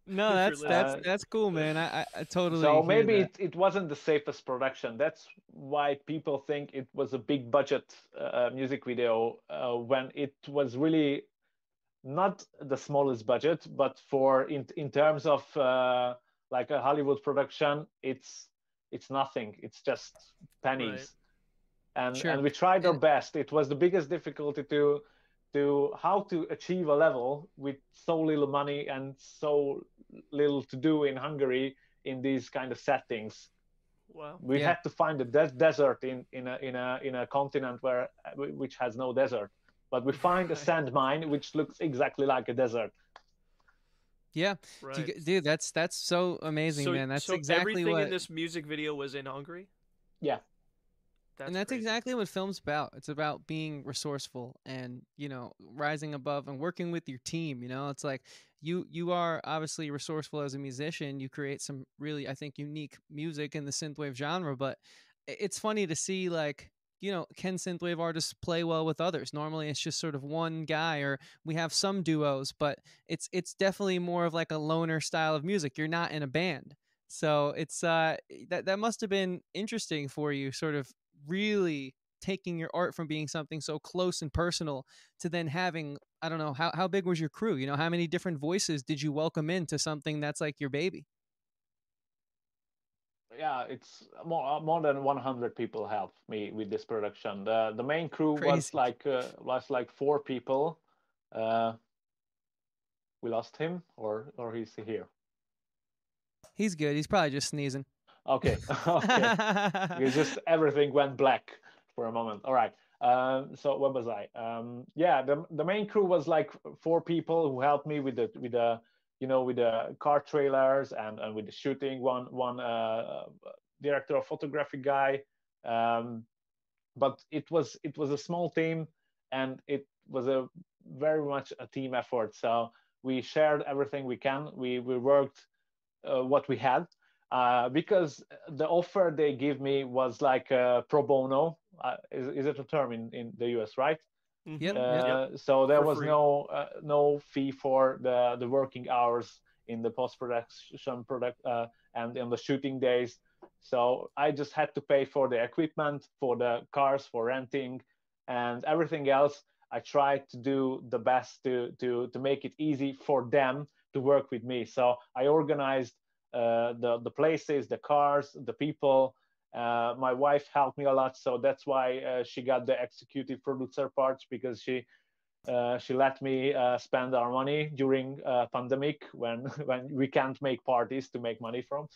No, If you're listening. that's cool, man. I totally so hear maybe that. it wasn't the safest production. That's why people think it was a big budget music video when it was really not the smallest budget, but for in terms of like a Hollywood production, it's nothing. It's just Right. pennies. And Sure. we tried our And best. It was the biggest difficulty to how to achieve a level with so little money and so little to do in Hungary in these kind of settings. Wow. We yeah, had to find a desert in a continent which has no desert, but we find a Right. sand mine which looks exactly like a desert. yeah. Right. Dude, that's so amazing, So man. That's so exactly everything in what this music video was in Hungary? Yeah, That's and that's crazy. exactly what film's about. It's about being resourceful and, rising above and working with your team. It's like you are obviously resourceful as a musician. You create some really, I think, unique music in the synthwave genre, but it's funny to see, like, can synthwave artists play well with others? Normally it's just sort of one guy, or we have some duos, but it's definitely more of like a loner style of music. You're not in a band. So it's that must have been interesting for you, sort of really taking your art from being something so close and personal to then having, I don't know, how big was your crew? How many different voices did you welcome into something that's like your baby? yeah, it's more than 100 people helped me with this production. The main crew Crazy. was like 4 people. Uh, we lost him, or he's here. He's good. He's probably just sneezing. Okay, okay. It's just everything went black for a moment. All right. So where was I? Yeah, the main crew was like 4 people who helped me with the car trailers and with the shooting. One director of photography guy, but it was a small team, and it was a very much a team effort. So we shared everything we can. We worked what we had because the offer they give me was like pro bono. is it a term in the US, right? Yep. So there For was free. no fee for the working hours in the post production product and in the shooting days. So I just had to pay for the equipment, for the cars, for renting, and everything else. I tried to do the best to make it easy for them to work with me. So I organized the places, the cars, the people. My wife helped me a lot, so that's why she got the executive producer parts, because she let me spend our money during pandemic when when we can't make parties to make money from.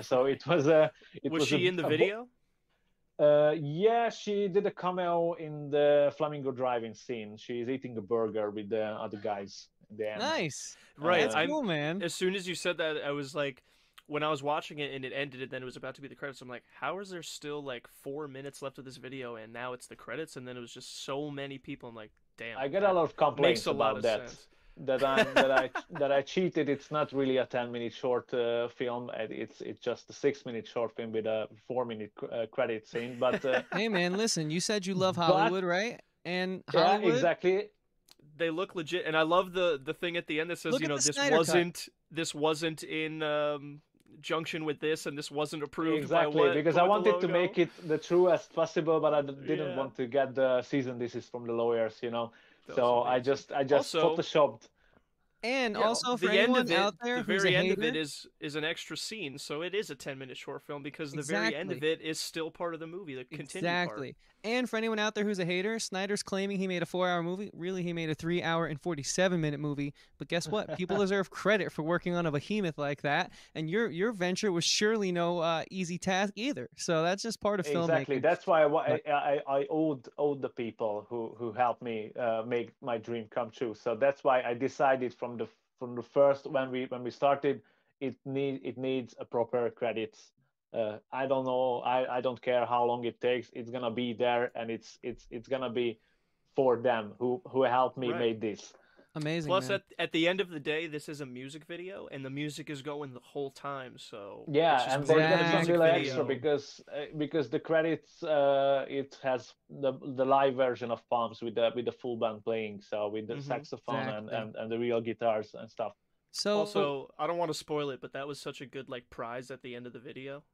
So it was a Was she in the video? yeah, she did a cameo in the Flamingo driving scene. She's eating a burger with the other guys in the end. Nice. Right. That's cool, man. As soon as you said that, I was like, when I was watching it and it ended, and then it was about to be the credits, I'm like, how is there still like 4 minutes left of this video, and now it's the credits, and then it was just so many people. I'm like, damn. I get a lot of complaints makes a lot about of that. sense. That I cheated. It's not really a 10-minute short film. It's just a 6-minute short film with a 4-minute credit scene. But Hey, man, listen. You said you love But- Hollywood, right? And yeah, Hollywood. exactly. They look legit, and I love the thing at the end that says, Look you at know, the this Snyder wasn't in junction with this, and this wasn't approved Exactly, by what, because I with the wanted to logo. make it the truest possible, but I didn't Yeah. want to get the cease and desist from the lawyers, you know. That was So I amazing. just Also- photoshopped. And Yeah, also for the end anyone of it, out there the who's very a end hater, of it is an extra scene, so it is a 10-minute short film because the very end of Exactly. it is still part of the movie, the continued exactly. And for anyone out there who's a hater, Snyder's claiming he made a 4-hour movie. Really, he made a 3-hour and 47-minute movie. But guess what? People deserve credit for working on a behemoth like that. And your venture was surely no easy task either. So that's just part of Exactly. filmmaking. That's why But- I owed the people who helped me make my dream come true. So that's why I decided from the first when we started, it needs a proper credits. I don't know. I don't care how long it takes. It's gonna be there, and it's gonna be for them who helped me Right. make this. Amazing, Plus, man. at the end of the day, this is a music video, and the music is going the whole time. So Yeah, it's just and part there's of the gonna be music some little video. extra because the credits it has the live version of Palms with the full band playing, so with the Mhm. saxophone Exactly. and the real guitars and stuff. So Also, I don't want to spoil it, but that was such a good like prize at the end of the video.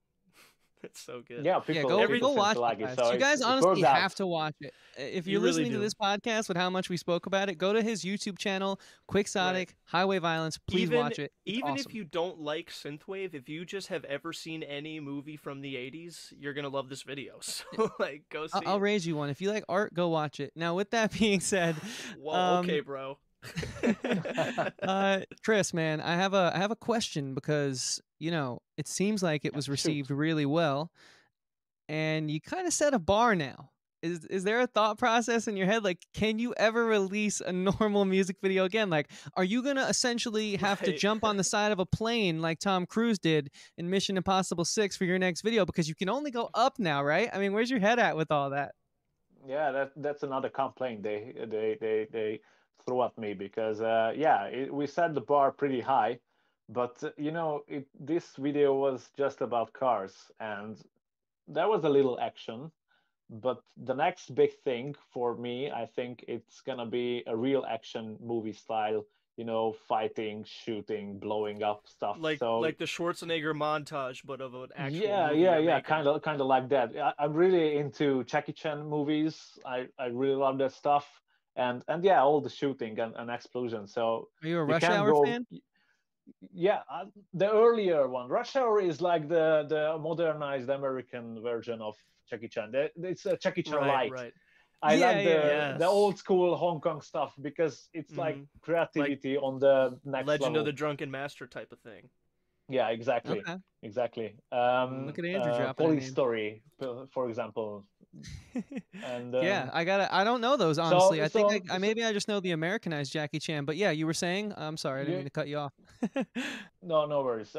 It's so good. Yeah, yeah, people go people seem watch to it, like guys. it, so You guys it honestly worked out. have to watch it. If You you're really listening to do. this podcast with how much we spoke about it, go to his YouTube channel, Quixotic, Highway Violence. Please watch it. It's Even awesome. if you don't like synthwave, if you just have ever seen any movie from the 80s, you're gonna love this video. So like, go see I'll it. raise you one. If you like art, go watch it. Now, with that being said, Well, okay, bro. Chris, man, I have a question because it seems like it was Shoot. received really well, and you kind of set a bar now. Is there a thought process in your head like, can you ever release a normal music video again? Like, are you gonna essentially have to Right. jump on the side of a plane like Tom Cruise did in Mission Impossible 6 for your next video because you can only go up now, right? I mean, where's your head at with all that? Yeah, that's another complaint they throw at me because we set the bar pretty high, but this video was just about cars, and there was a little action. But the next big thing for me, I think it's gonna be a real action movie style, fighting, shooting, blowing up stuff. like So the Schwarzenegger montage, but of an actual yeah, movie yeah, you're yeah, making. kind of like that. I'm really into Jackie Chan movies. I really love that stuff, and yeah, all the shooting and explosions. So Are you a you Rush can Hour go. fan? Yeah, the earlier one. Rush Hour is like the modernized American version of Jackie Chan. It's a Jackie Chan Right, light. right. I Yeah, like yeah. the old school Hong Kong stuff because it's like Mhm. creativity on the next Legend level. of the Drunken Master type of thing. Yeah, exactly, Okay. exactly. Look at Andrew dropping a Police name. Story, for example, and Yeah, I don't know those honestly. I think maybe I just know the Americanized Jackie Chan. But yeah, you were saying. I'm sorry, I didn't mean to cut you off. no worries.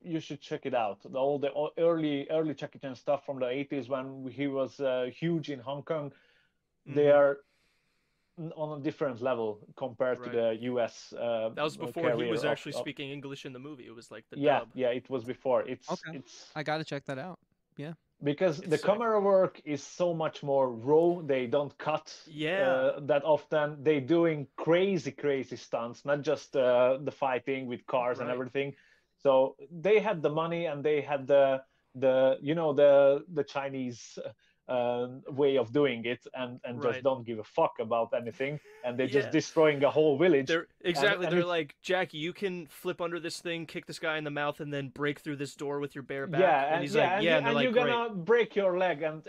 You should check it out. All the early Jackie Chan stuff from the 80s when he was huge in Hong Kong. They Mhm. are on a different level compared to Right. the US. That was before he career was of- actually of- speaking English in the movie. It was like the Yeah, dub. yeah, it was before. Okay. It's I gotta check that out. Yeah. because It's the sick. camera work is so much more raw. They don't cut Yeah. that often. They doing crazy stunts, not just the fighting with cars and Right. everything. So they had the money and they had the the Chinese way of doing it, and just Right. don't give a fuck about anything, and they're just Yeah. destroying a whole village. They're exactly. And They're it's like, Jackie, you can flip under this thing, kick this guy in the mouth, and then break through this door with your bare back. And he's like, yeah. And they're and like, you're great. gonna break your leg, and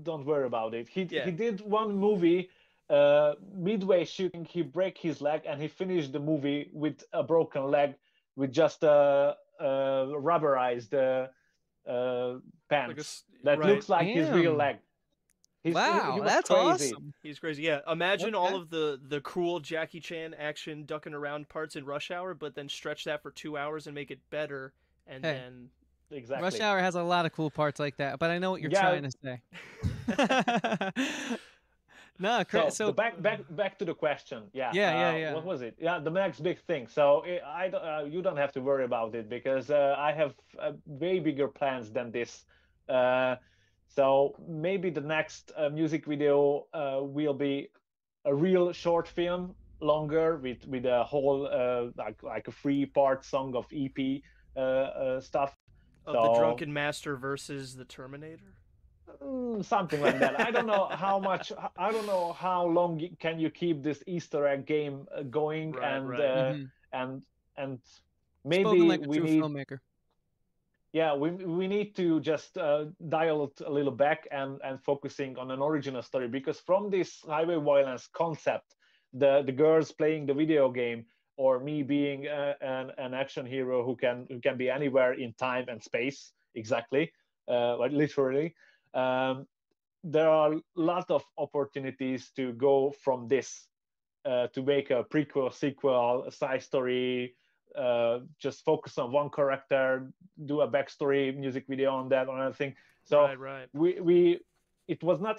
don't worry about it. Yeah. He did one movie, midway shooting, he break his leg, and he finished the movie with a broken leg, with just a rubberized Like a pants that right. looks like his real Damn. leg. He Wow, was that's crazy. awesome. He's crazy. Yeah. Imagine all Okay. of the cool Jackie Chan action ducking around parts in Rush Hour, but then stretch that for 2 hours and make it better, and Hey, then Rush Exactly. Hour has a lot of cool parts like that, but I know what you're Yeah. trying to say. No, So so the back to the question. Yeah. yeah. What was it? Yeah, the next big thing. So you don't have to worry about it, because I have way bigger plans than this. Uh, so maybe the next music video will be a real short film, longer, with a whole like a 3-part song of EP stuff. of the So Drunken Master versus the Terminator. something like that. I don't know how much. I don't know how long can you keep this Easter egg game going, Right. Right. mhm. and and Spoken maybe like a we true need. filmmaker. Yeah, we need to just dial it a little back, and focusing on an original story, because from this highway violence concept, the girls playing the video game, or me being an action hero who can be anywhere in time and space, exactly, like literally. Um, there are a lot of opportunities to go from this, to make a prequel, sequel, a side story, just focus on one character, do a backstory music video on that, on anything. So Right. Right. we it was not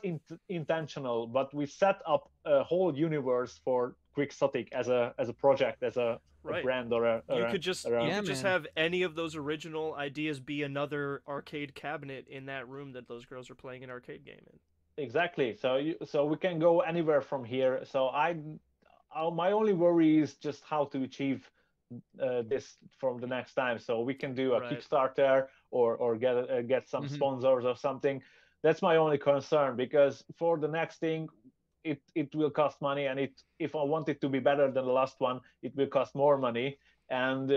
intentional, but we set up a whole universe for Quixotic as a project, as a Right. brand, or a, or You a, could just or a you Yeah, could just man. have any of those original ideas be another arcade cabinet in that room that those girls are playing an arcade game in. Exactly. So we can go anywhere from here. So my only worry is just how to achieve this from the next time. So we can do a Right. Kickstarter, or get some Mhm. sponsors or something. That's my only concern, because for the next thing, it will cost money, and if I want it to be better than the last one, it will cost more money. And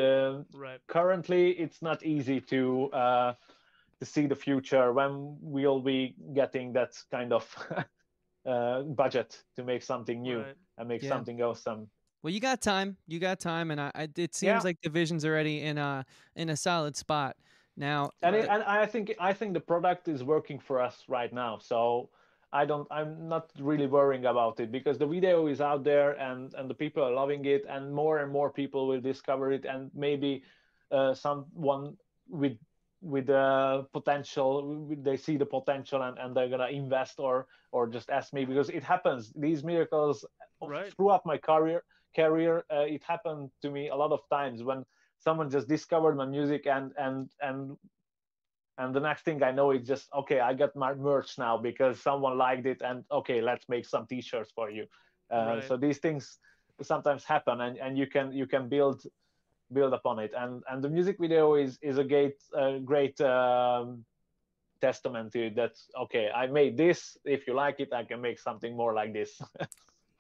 Right. currently, it's not easy to see the future when we'll be getting that kind of budget to make something new Right. and make Yeah. something awesome. Well, you got time. You got time, and it seems Yeah, like the vision's already in a solid spot. Now, Right. and I think the product is working for us right now. So I'm not really worrying about it, because the video is out there, and the people are loving it, and more people will discover it, and maybe someone with potential, they see the potential, and they're gonna invest, or just ask me, because it happens, these miracles Right. throughout my career. It happened to me a lot of times, when someone just discovered my music, and the next thing I know, it's just, okay, I got my merch now because someone liked it, and okay, let's make some t-shirts for you. Right. So these things sometimes happen, and you can build upon it, and the music video is a great testament to it, that okay, I made this. If you like it, I can make something more like this.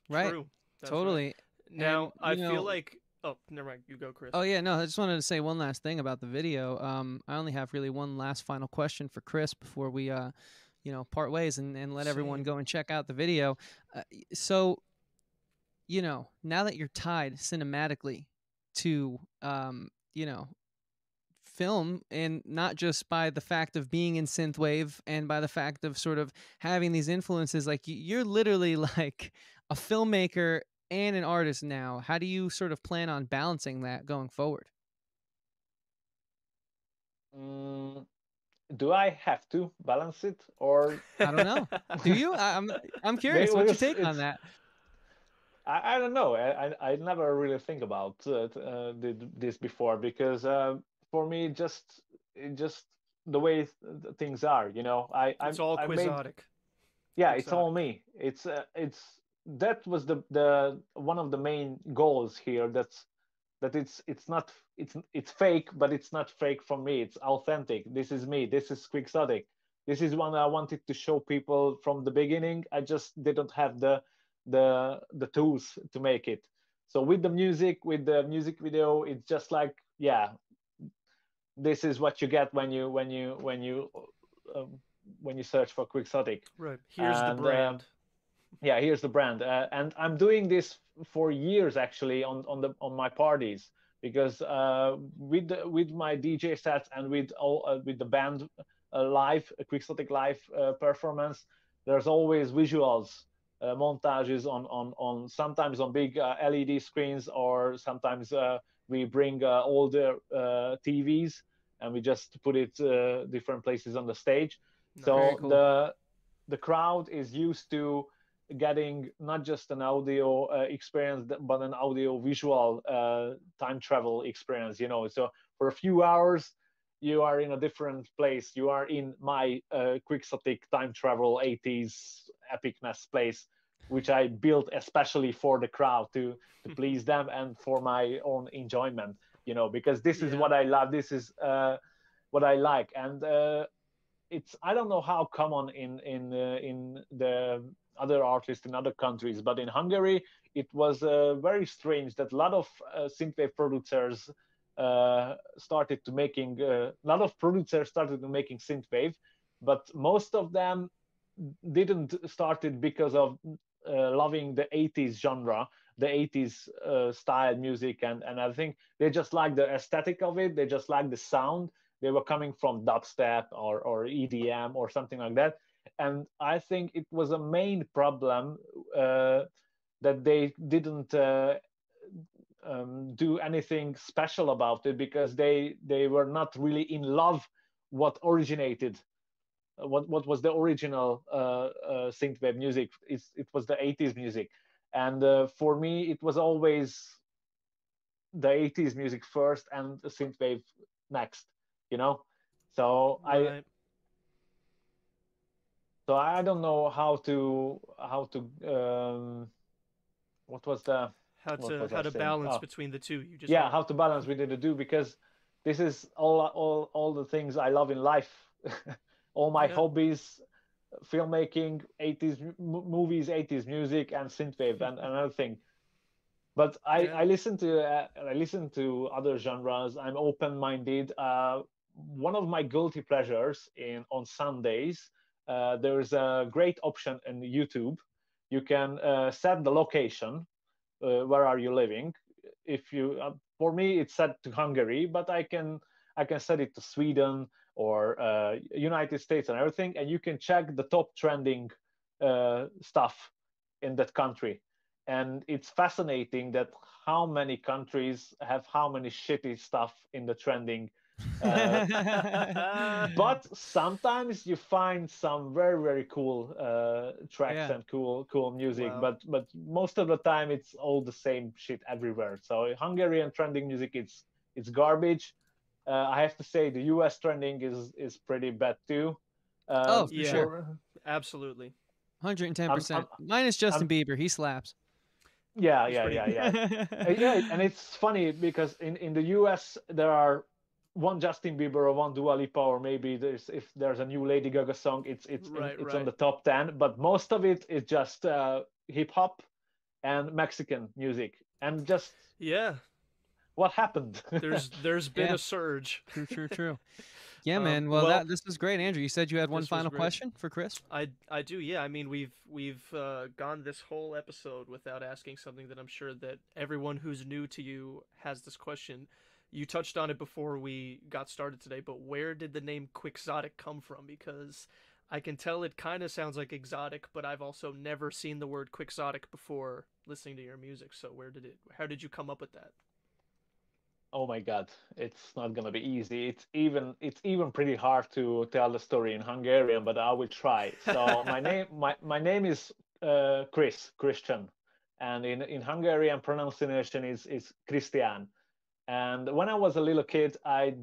right? True. That's right. Totally. And Now I feel like. Oh, never mind. You go, Chris. oh yeah, no, I just wanted to say one last thing about the video. I only have really one last final question for Chris before we part ways and let everyone Same. go and check out the video. So, now that you're tied cinematically to film, and not just by the fact of being in synthwave and by the fact of sort of having these influences, like you're literally like a filmmaker and an artist now. How do you sort of plan on balancing that going forward? Mm, do I have to balance it, or I don't know. Do you? I'm curious. What's your because take on that? I don't know. I never really think about this before, because for me, it just the way things are. It's all I made, Quixotic. yeah, it's all Quixotic. me. It's that was the one of the main goals here. That it's not it's fake, but it's not fake from me. It's authentic. This is me. This is Quixotic. This is one I wanted to show people from the beginning. I just didn't have the tools to make it. So with the music video, it's just like, yeah, this is what you get um, when you search for Quixotic. Right. Here's the And brand. yeah, here's the brand. And I'm doing this for years actually on my parties, because with my DJ sets and with the band live Quixotic live performance, there's always visuals, montages on sometimes on big LED screens, or sometimes we bring older TVs and we just put it different places on the stage. Very Nice. So cool. the crowd is used to getting not just an audio experience, but an audio visual time travel experience. So for a few hours you are in a different place. You are in my Quixotic time travel 80s epicness place, which I built especially for the crowd to please them and for my own enjoyment. Because this is Yeah. what I love. This is what I like. And it's, I don't know how common in the other artists in other countries, but in Hungary it was very strange that a lot of synthwave producers a lot of producers started to making synthwave, but most of them didn't start it because of loving the 80s genre, the 80s style music, and I think they just like the aesthetic of it. They just like the sound. They were coming from dubstep or EDM or something like that. And I think it was a main problem that they didn't do anything special about it, because they were not really in love what originated, what was the original synthwave music. It was the 80s music. And for me it was always the 80s music first and the synthwave next, you know so i Right. so I don't know how to what was the what was How I to saying? balance Oh, between the two. You just yeah, want. how to balance we need to do, because this is all the things I love in life. All my Yeah. hobbies: filmmaking, 80s movies, 80s music, and synthwave, and another thing. But Yeah. I listen to other genres. I'm open minded. One of my guilty pleasures in on Sundays, there's a great option in YouTube. You can set the location, where are you living. If you For me it's set to Hungary, but I can set it to Sweden or United States and everything, and you can check the top trending stuff in that country. And it's fascinating that how many countries have how many shitty stuff in the trending. uh, but sometimes you find some very very cool tracks Yeah. and cool music, Wow. but most of the time it's all the same shit everywhere. So Hungarian trending music, it's garbage. I have to say the US trending is pretty bad too. Oh, for Yeah. sure. For Absolutely. I'm 110%. Minus Justin I'm Bieber. He slaps. Yeah, He's yeah, pretty yeah, good. yeah. Yeah, and it's funny because in the US there are one Justin Bieber or one Dua Lipa, or maybe if there's a new Lady Gaga song, Right. it's on Right. the top 10, but most of it is just hip hop and Mexican music. And just Yeah. what happened? There's been Yeah. a surge. True, true, true. Yeah, man. Well, Well, this was great, Andrew. You said you had one this was final great. question for Chris? I do, yeah. I mean, we've gone this whole episode without asking something that I'm sure that everyone who's new to you has this question. You touched on it before we got started today, but where did the name Quixotic come from? Because I can tell it kind of sounds like exotic, but I've also never seen the word Quixotic before listening to your music. So how did you come up with that? Oh my God, it's not gonna be easy. It's even pretty hard to tell the story in Hungarian, but I will try. So my name is Christian, and in Hungarian pronunciation is Christian. And when I was a little kid, I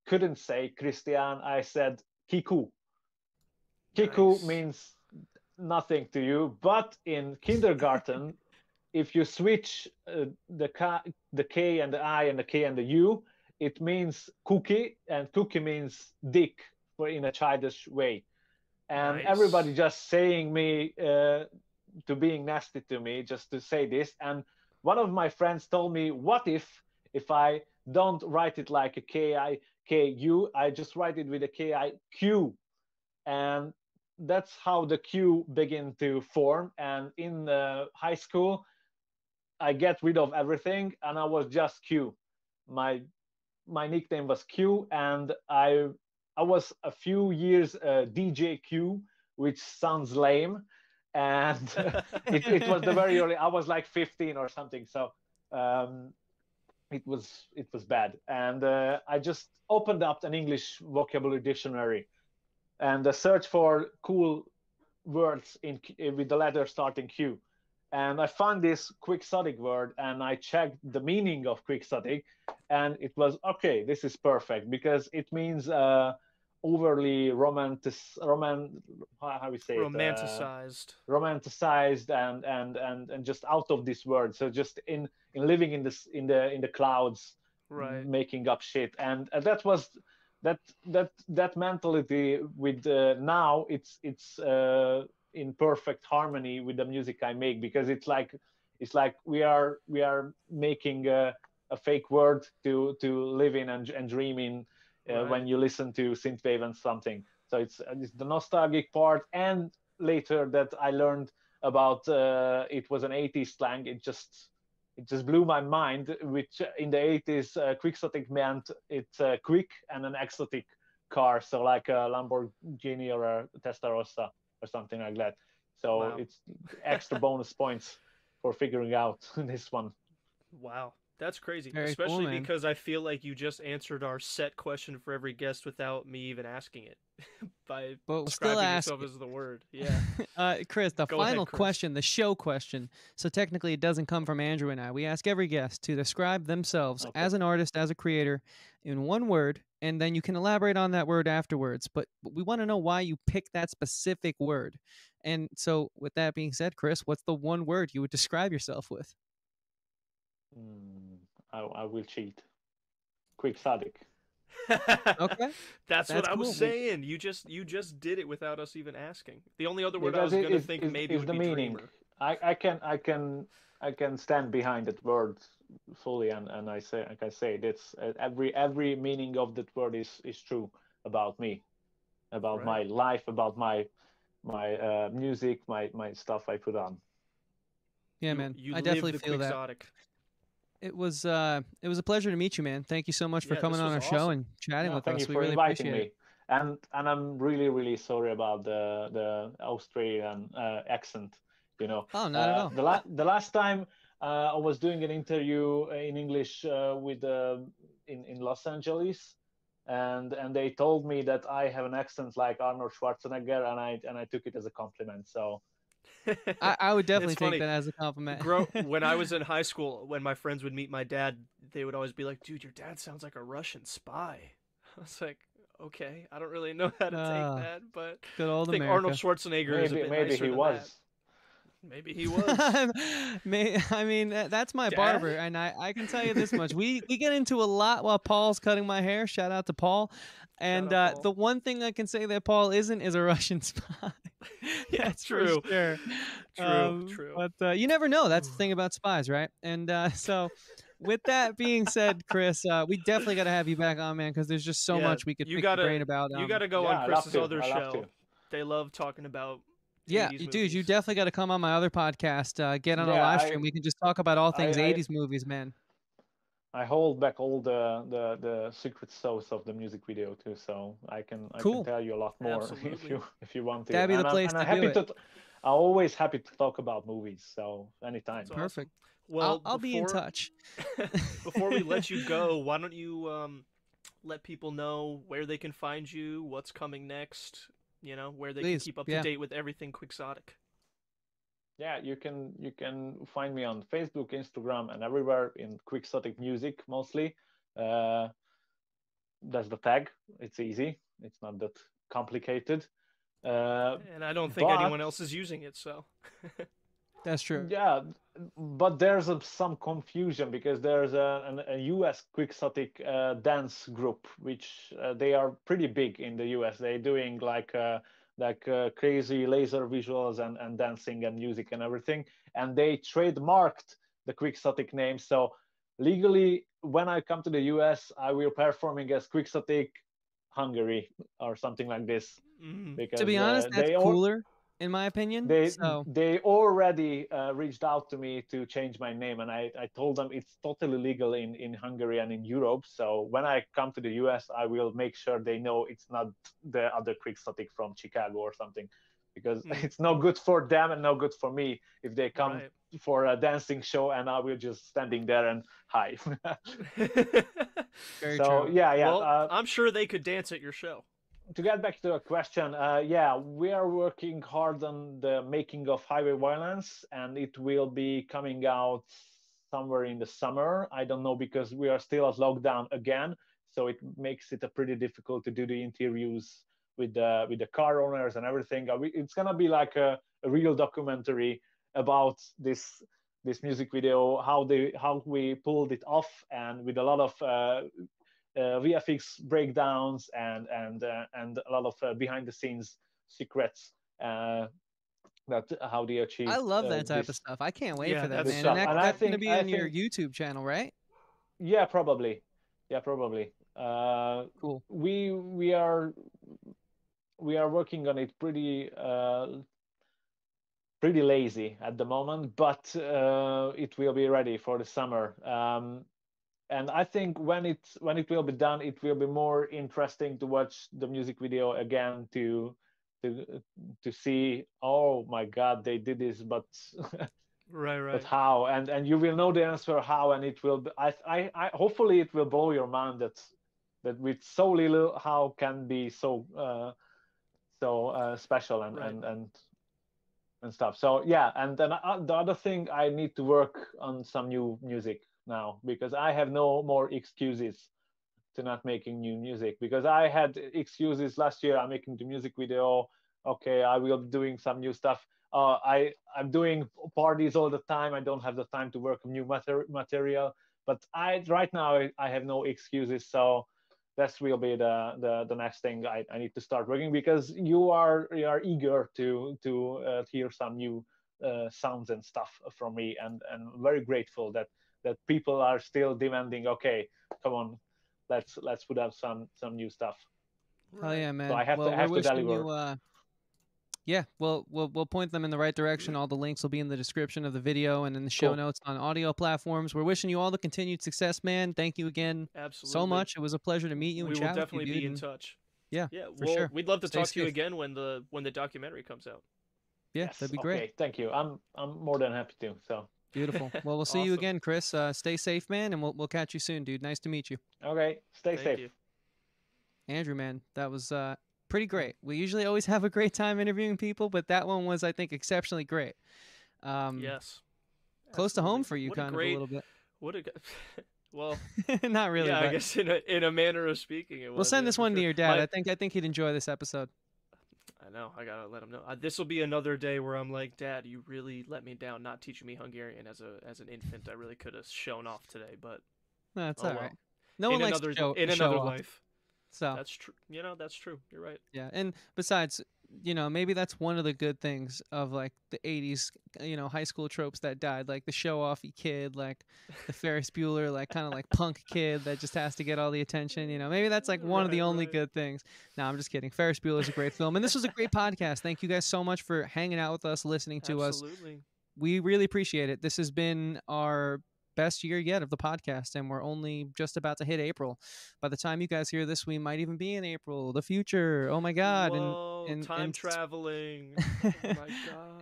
couldn't say Christian. I said Kiku. Kiku Nice. means nothing to you, but in kindergarten, if you switch the K and the I and the K and the U, it means cookie, and cookie means dick for in a childish way. And Nice. everybody just saying me to being nasty to me just to say this. And one of my friends told me, what if I don't write it like a K-I-K-U, I just write it with a K-I-Q, and that's how the Q begin to form. And in high school, I get rid of everything, and I was just Q. My my nickname was Q, and I was a few years DJ Q, which sounds lame, and it was the very early. I was like 15 or something, so um, it was bad. And I just opened up an English vocabulary dictionary and search for cool words with the letter starting Q. And I found this quixotic word, and I checked the meaning of quixotic, and it was okay. This is perfect because it means overly how we say it, Romanticized. romanticized and just out of this world. So just in living in this in the clouds, Right. making up shit, and that was that mentality with now it's in perfect harmony with the music I make, because it's like we are making a fake world to live in and dream in when Right. you listen to synthwave and something. So it's the nostalgic part, and later that I learned about it was an 80s slang. It just blew my mind, which in the 80s quixotic meant it's quick and an exotic car, so like a Lamborghini or a Testarossa or something like that. So Wow. it's extra bonus points for figuring out this one. Wow. That's crazy. Very cool, Especially man. because I feel like you just answered our set question for every guest without me even asking it by But we'll still describing ask yourself it. as the word. Yeah. Chris, the Go ahead, final Chris. question, the show question. So technically, it doesn't come from Andrew and I. We ask every guest to describe themselves Okay. as an artist, as a creator, in one word, and then you can elaborate on that word afterwards. But we want to know why you picked that specific word. And so, with that being said, Chris, what's the one word you would describe yourself with? Mm, I will cheat. Quixotic. Okay, That's what that's I was cool. saying. You just did it without us even asking. The only other word I Because was it gonna think maybe is would the be meaning. dreamer. I can stand behind that word fully, and I say that's every meaning of that word is true about me, about Right. my life, about my music, my stuff I put on. Yeah, You man, you I live definitely the feel that. quixotic. It was a pleasure to meet you, man. Thank you so much for Yeah, coming this on was our show awesome. and chatting No, with thank you us. We for really inviting appreciate it. me. And I'm really sorry about the Australian accent. You know, Oh, not at all. the last time I was doing an interview in English with in Los Angeles, and they told me that I have an accent like Arnold Schwarzenegger, and I took it as a compliment. So I would It's definitely take funny. that as a compliment. When I was in high school, when my friends would meet my dad, they would always be like, "Dude, your dad sounds like a Russian spy." I was like, "Okay, I don't really know how to take uh, that, but good I old think Arnold America. Schwarzenegger is a bit maybe nicer he than that." was. Maybe he was. I mean, that's my Dad? barber, and I can tell you this much: we get into a lot while Paul's cutting my hair. Shout out to Paul. Shout And out, Paul. the one thing I can say that Paul isn't is a Russian spy. Yeah, That's for true. sure. True. But you never know. That's the thing about spies, right? And so, with that being said, Chris, we definitely got to have you back on, man, because there's just so Yeah, much we could you pick your brain gotta about. you gotta go Yeah, on I love Chris's to. other I love show. to. They love talking about Yeah, 80s dude, you movies. definitely got to come on my other podcast. Get on a Yeah, live stream. We can just talk about all I things I 80s movies, man. I hold back all the secret sauce of the music video too, so I can Cool. tell you a lot more Absolutely. if you want to. That'd be the place And to I'm do happy it. to. I'm always happy to talk about movies, so anytime. That's awesome. Perfect. Well, I'll be in before touch. before we let you go, why don't you let people know where they can find you, what's coming next, where they can Please. keep up to Yeah. date with everything Quixotic. Yeah, you can find me on Facebook, Instagram, and everywhere in Quixotic Music mostly. Uh, that's the tag. It's easy. It's not that complicated. And I don't think But anyone else is using it, so. That's true. yeah, but there's some confusion because there's a US Quixotic dance group, which they are pretty big in the US. They're doing like crazy laser visuals and dancing and music and everything, and they trademarked the Quixotic name. So legally, when I come to the US, I will performing as Quixotic Hungary or something like this Mm. To because be honest, that's cooler, in my opinion. they So they already reached out to me to change my name, and I told them it's totally legal in Hungary and in Europe. So when I come to the US, I will make sure they know it's not the other Quixotic from Chicago or something, because Mm. it's no good for them and no good for me if they come Right. for a dancing show and I will just standing there and hi. very So true. yeah. Well, I'm sure they could dance at your show. To get back to a question, yeah, we are working hard on the making of highwayviolence, and it will be coming out somewhere in the summer. I don't know because we are still at lockdown again, so it makes it a pretty difficult to do the interviews with the car owners and everything. It's gonna be like a real documentary about this music video, how we pulled it off, and with a lot of VFX breakdowns and a lot of behind the scenes secrets that how they I achieved love that type of this stuff. I can't wait Yeah, for that, that's this man. so And stuff. And I that's awesome. going to think be I on your think YouTube channel, right? yeah, probably, yeah, probably. Cool. We are working on it pretty lazy at the moment, but it will be ready for the summer. And I think when it will be done, it will be more interesting to watch the music video again to to see. Oh my God, they did this, but Right, but right. how? And you will know the answer how, and it will. Be, I hopefully it will blow your mind that with so little how can be so special Right. and stuff. So yeah, and then the other thing, I need to work on some new music now because I have no more excuses to not making new music because I had excuses last year. I'm making the music video. Okay, I will be doing some new stuff. I'm doing parties all the time. I don't have the time to work on new material. But I right now I have no excuses. So that will be the next thing I need to start working because you are eager to hear some new sounds and stuff from me and very grateful that people are still demanding. Okay, come on, let's put up some new stuff. Hell Right. yeah, So I man. have to Well, we're have to wishing deliver. you yeah, we'll point them in the right direction. All the links will be in the description of the video and in the show Cool. notes on audio platforms. We're wishing you all the continued success, man. Thank you again so Absolutely. much. It was a pleasure to meet you and We will chat with you, definitely dude. be in And touch. yeah, Yeah, for well, sure. we'd love to Stay talk to you safe. again when the documentary comes out. Yeah, Yes. that'd be great. Okay. Thank you. I'm more than happy to. So Beautiful. Well, we'll see you Awesome. again, Chris. Stay safe, man, and we'll catch you soon, dude. Nice to meet you. okay. Stay Thank safe. you. Andrew, man, that was pretty great. We usually always have a great time interviewing people, but that one was, I think, exceptionally great. Yes. Close to home Absolutely. for you, What a kind of a great little bit. what a well, Not really, yeah, I but guess in a manner of speaking it we'll was, send yeah, this for one to sure. your dad. I think he'd enjoy this episode. I know. I gotta let him know. This will be another day where I'm like, Dad, you really let me down, not teaching me Hungarian as an infant. I really could have shown off today, but No, it's oh all right. well. No one likes In to show another off. life. So That's true. That's true. You're right. yeah, and besides, maybe that's one of the good things of like the '80s, high school tropes that died, like the show-offy kid, like the Ferris Bueller, like kind of like punk kid that just has to get all the attention. Maybe that's like one of the Right, only right. good things. No, I'm just kidding. Ferris Bueller's a great film, and this was a great podcast. Thank you guys so much for hanging out with us, listening to us. Absolutely. We really appreciate it. This has been our best year yet of the podcast, and we're only just about to hit April. By the time you guys hear this, we might even be in April, the future. Oh my God. Whoa, and time and traveling. Oh my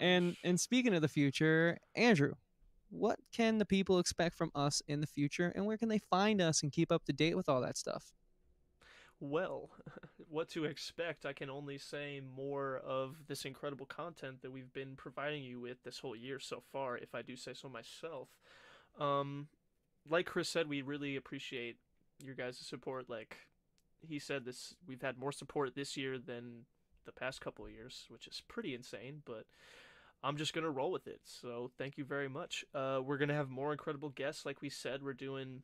and gosh. and speaking of the future, Andrew, what can the people expect from us in the future, and where can they find us and keep up to date with all that stuff? Well, what to expect, I can only say more of this incredible content that we've been providing you with this whole year so far, if I do say so myself. Um, like Chris said, we really appreciate your guys' support. Like, he said this. We've had more support this year than the past couple of years, which is pretty insane. But I'm just gonna roll with it. So thank you very much. We're gonna have more incredible guests. Like we said, we're doing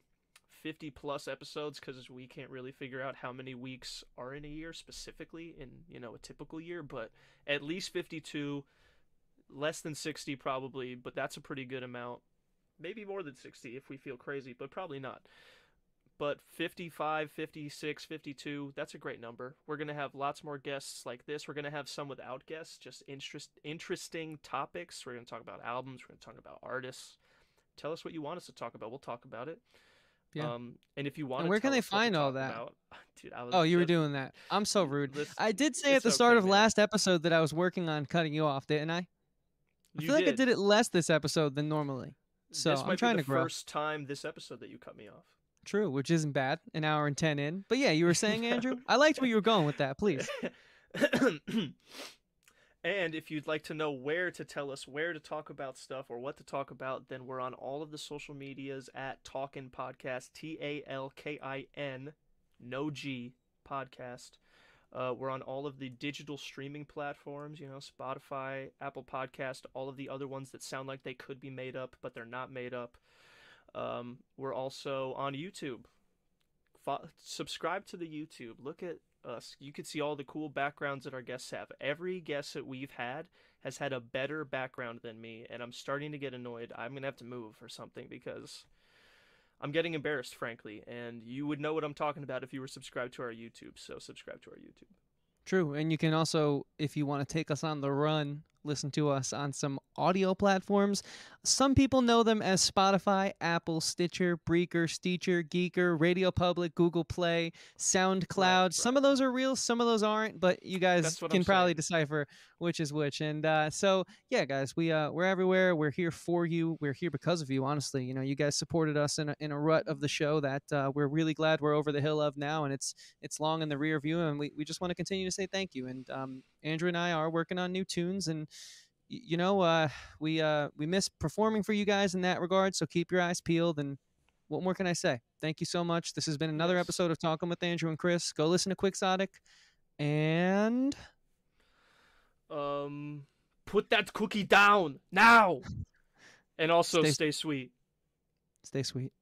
50 plus episodes because we can't really figure out how many weeks are in a year specifically in, you know, a typical year, but at least 52, less than 60 probably, but that's a pretty good amount. Maybe more than 60 if we feel crazy, but probably not. But 55, 56, 52, that's a great number. We're going to have lots more guests like this. We're going to have some without guests, just interesting topics. We're going to talk about albums. We're going to talk about artists. Tell us what you want us to talk about. We'll talk about it. Yeah. And if you want, and where can they find all that? Dude, oh, you were doing that. I'm so rude. I did say at the start of last episode that I was working on cutting you off, didn't I? I feel like I did it less this episode than normally. So this I'm trying to grow. First time this episode that you cut me off. True, which isn't bad. An hour and 10 in. But yeah, you were saying, Andrew? I liked where you were going with that. Please. And if you'd like to know where to tell us where to talk about stuff or what to talk about, then we're on all of the social medias at Talkin' Podcast, TALKIN, no G, podcast. We're on all of the digital streaming platforms, you know, Spotify, Apple Podcast, all of the other ones that sound like they could be made up, but they're not made up. We're also on YouTube. Subscribe to the YouTube. Look at us. You can see all the cool backgrounds that our guests have. Every guest that we've had has had a better background than me, and I'm starting to get annoyed. I'm gonna have to move or something because I'm getting embarrassed, frankly, and you would know what I'm talking about if you were subscribed to our YouTube, so subscribe to our YouTube. True, and you can also, if you want to take us on the run, listen to us on some audio platforms. Some people know them as Spotify, Apple, Stitcher, Breaker, Steecher, Geeker, Radio Public, Google Play, SoundCloud. Right. Some of those are real, some of those aren't, but you guys can probably decipher which is which. And so, yeah, guys, we're everywhere. We're here for you. We're here because of you, honestly. You know, you guys supported us in a rut of the show that we're really glad we're over the hill of now, and it's long in the rear view, and we just want to continue to say thank you. And Andrew and I are working on new tunes, and you know, we miss performing for you guys in that regard, so keep your eyes peeled. And what more can I say? Thank you so much. This has been another episode of Talking with Andrew and Chris. Go listen to Quixotic, and put that cookie down now. And also stay sweet. Stay sweet.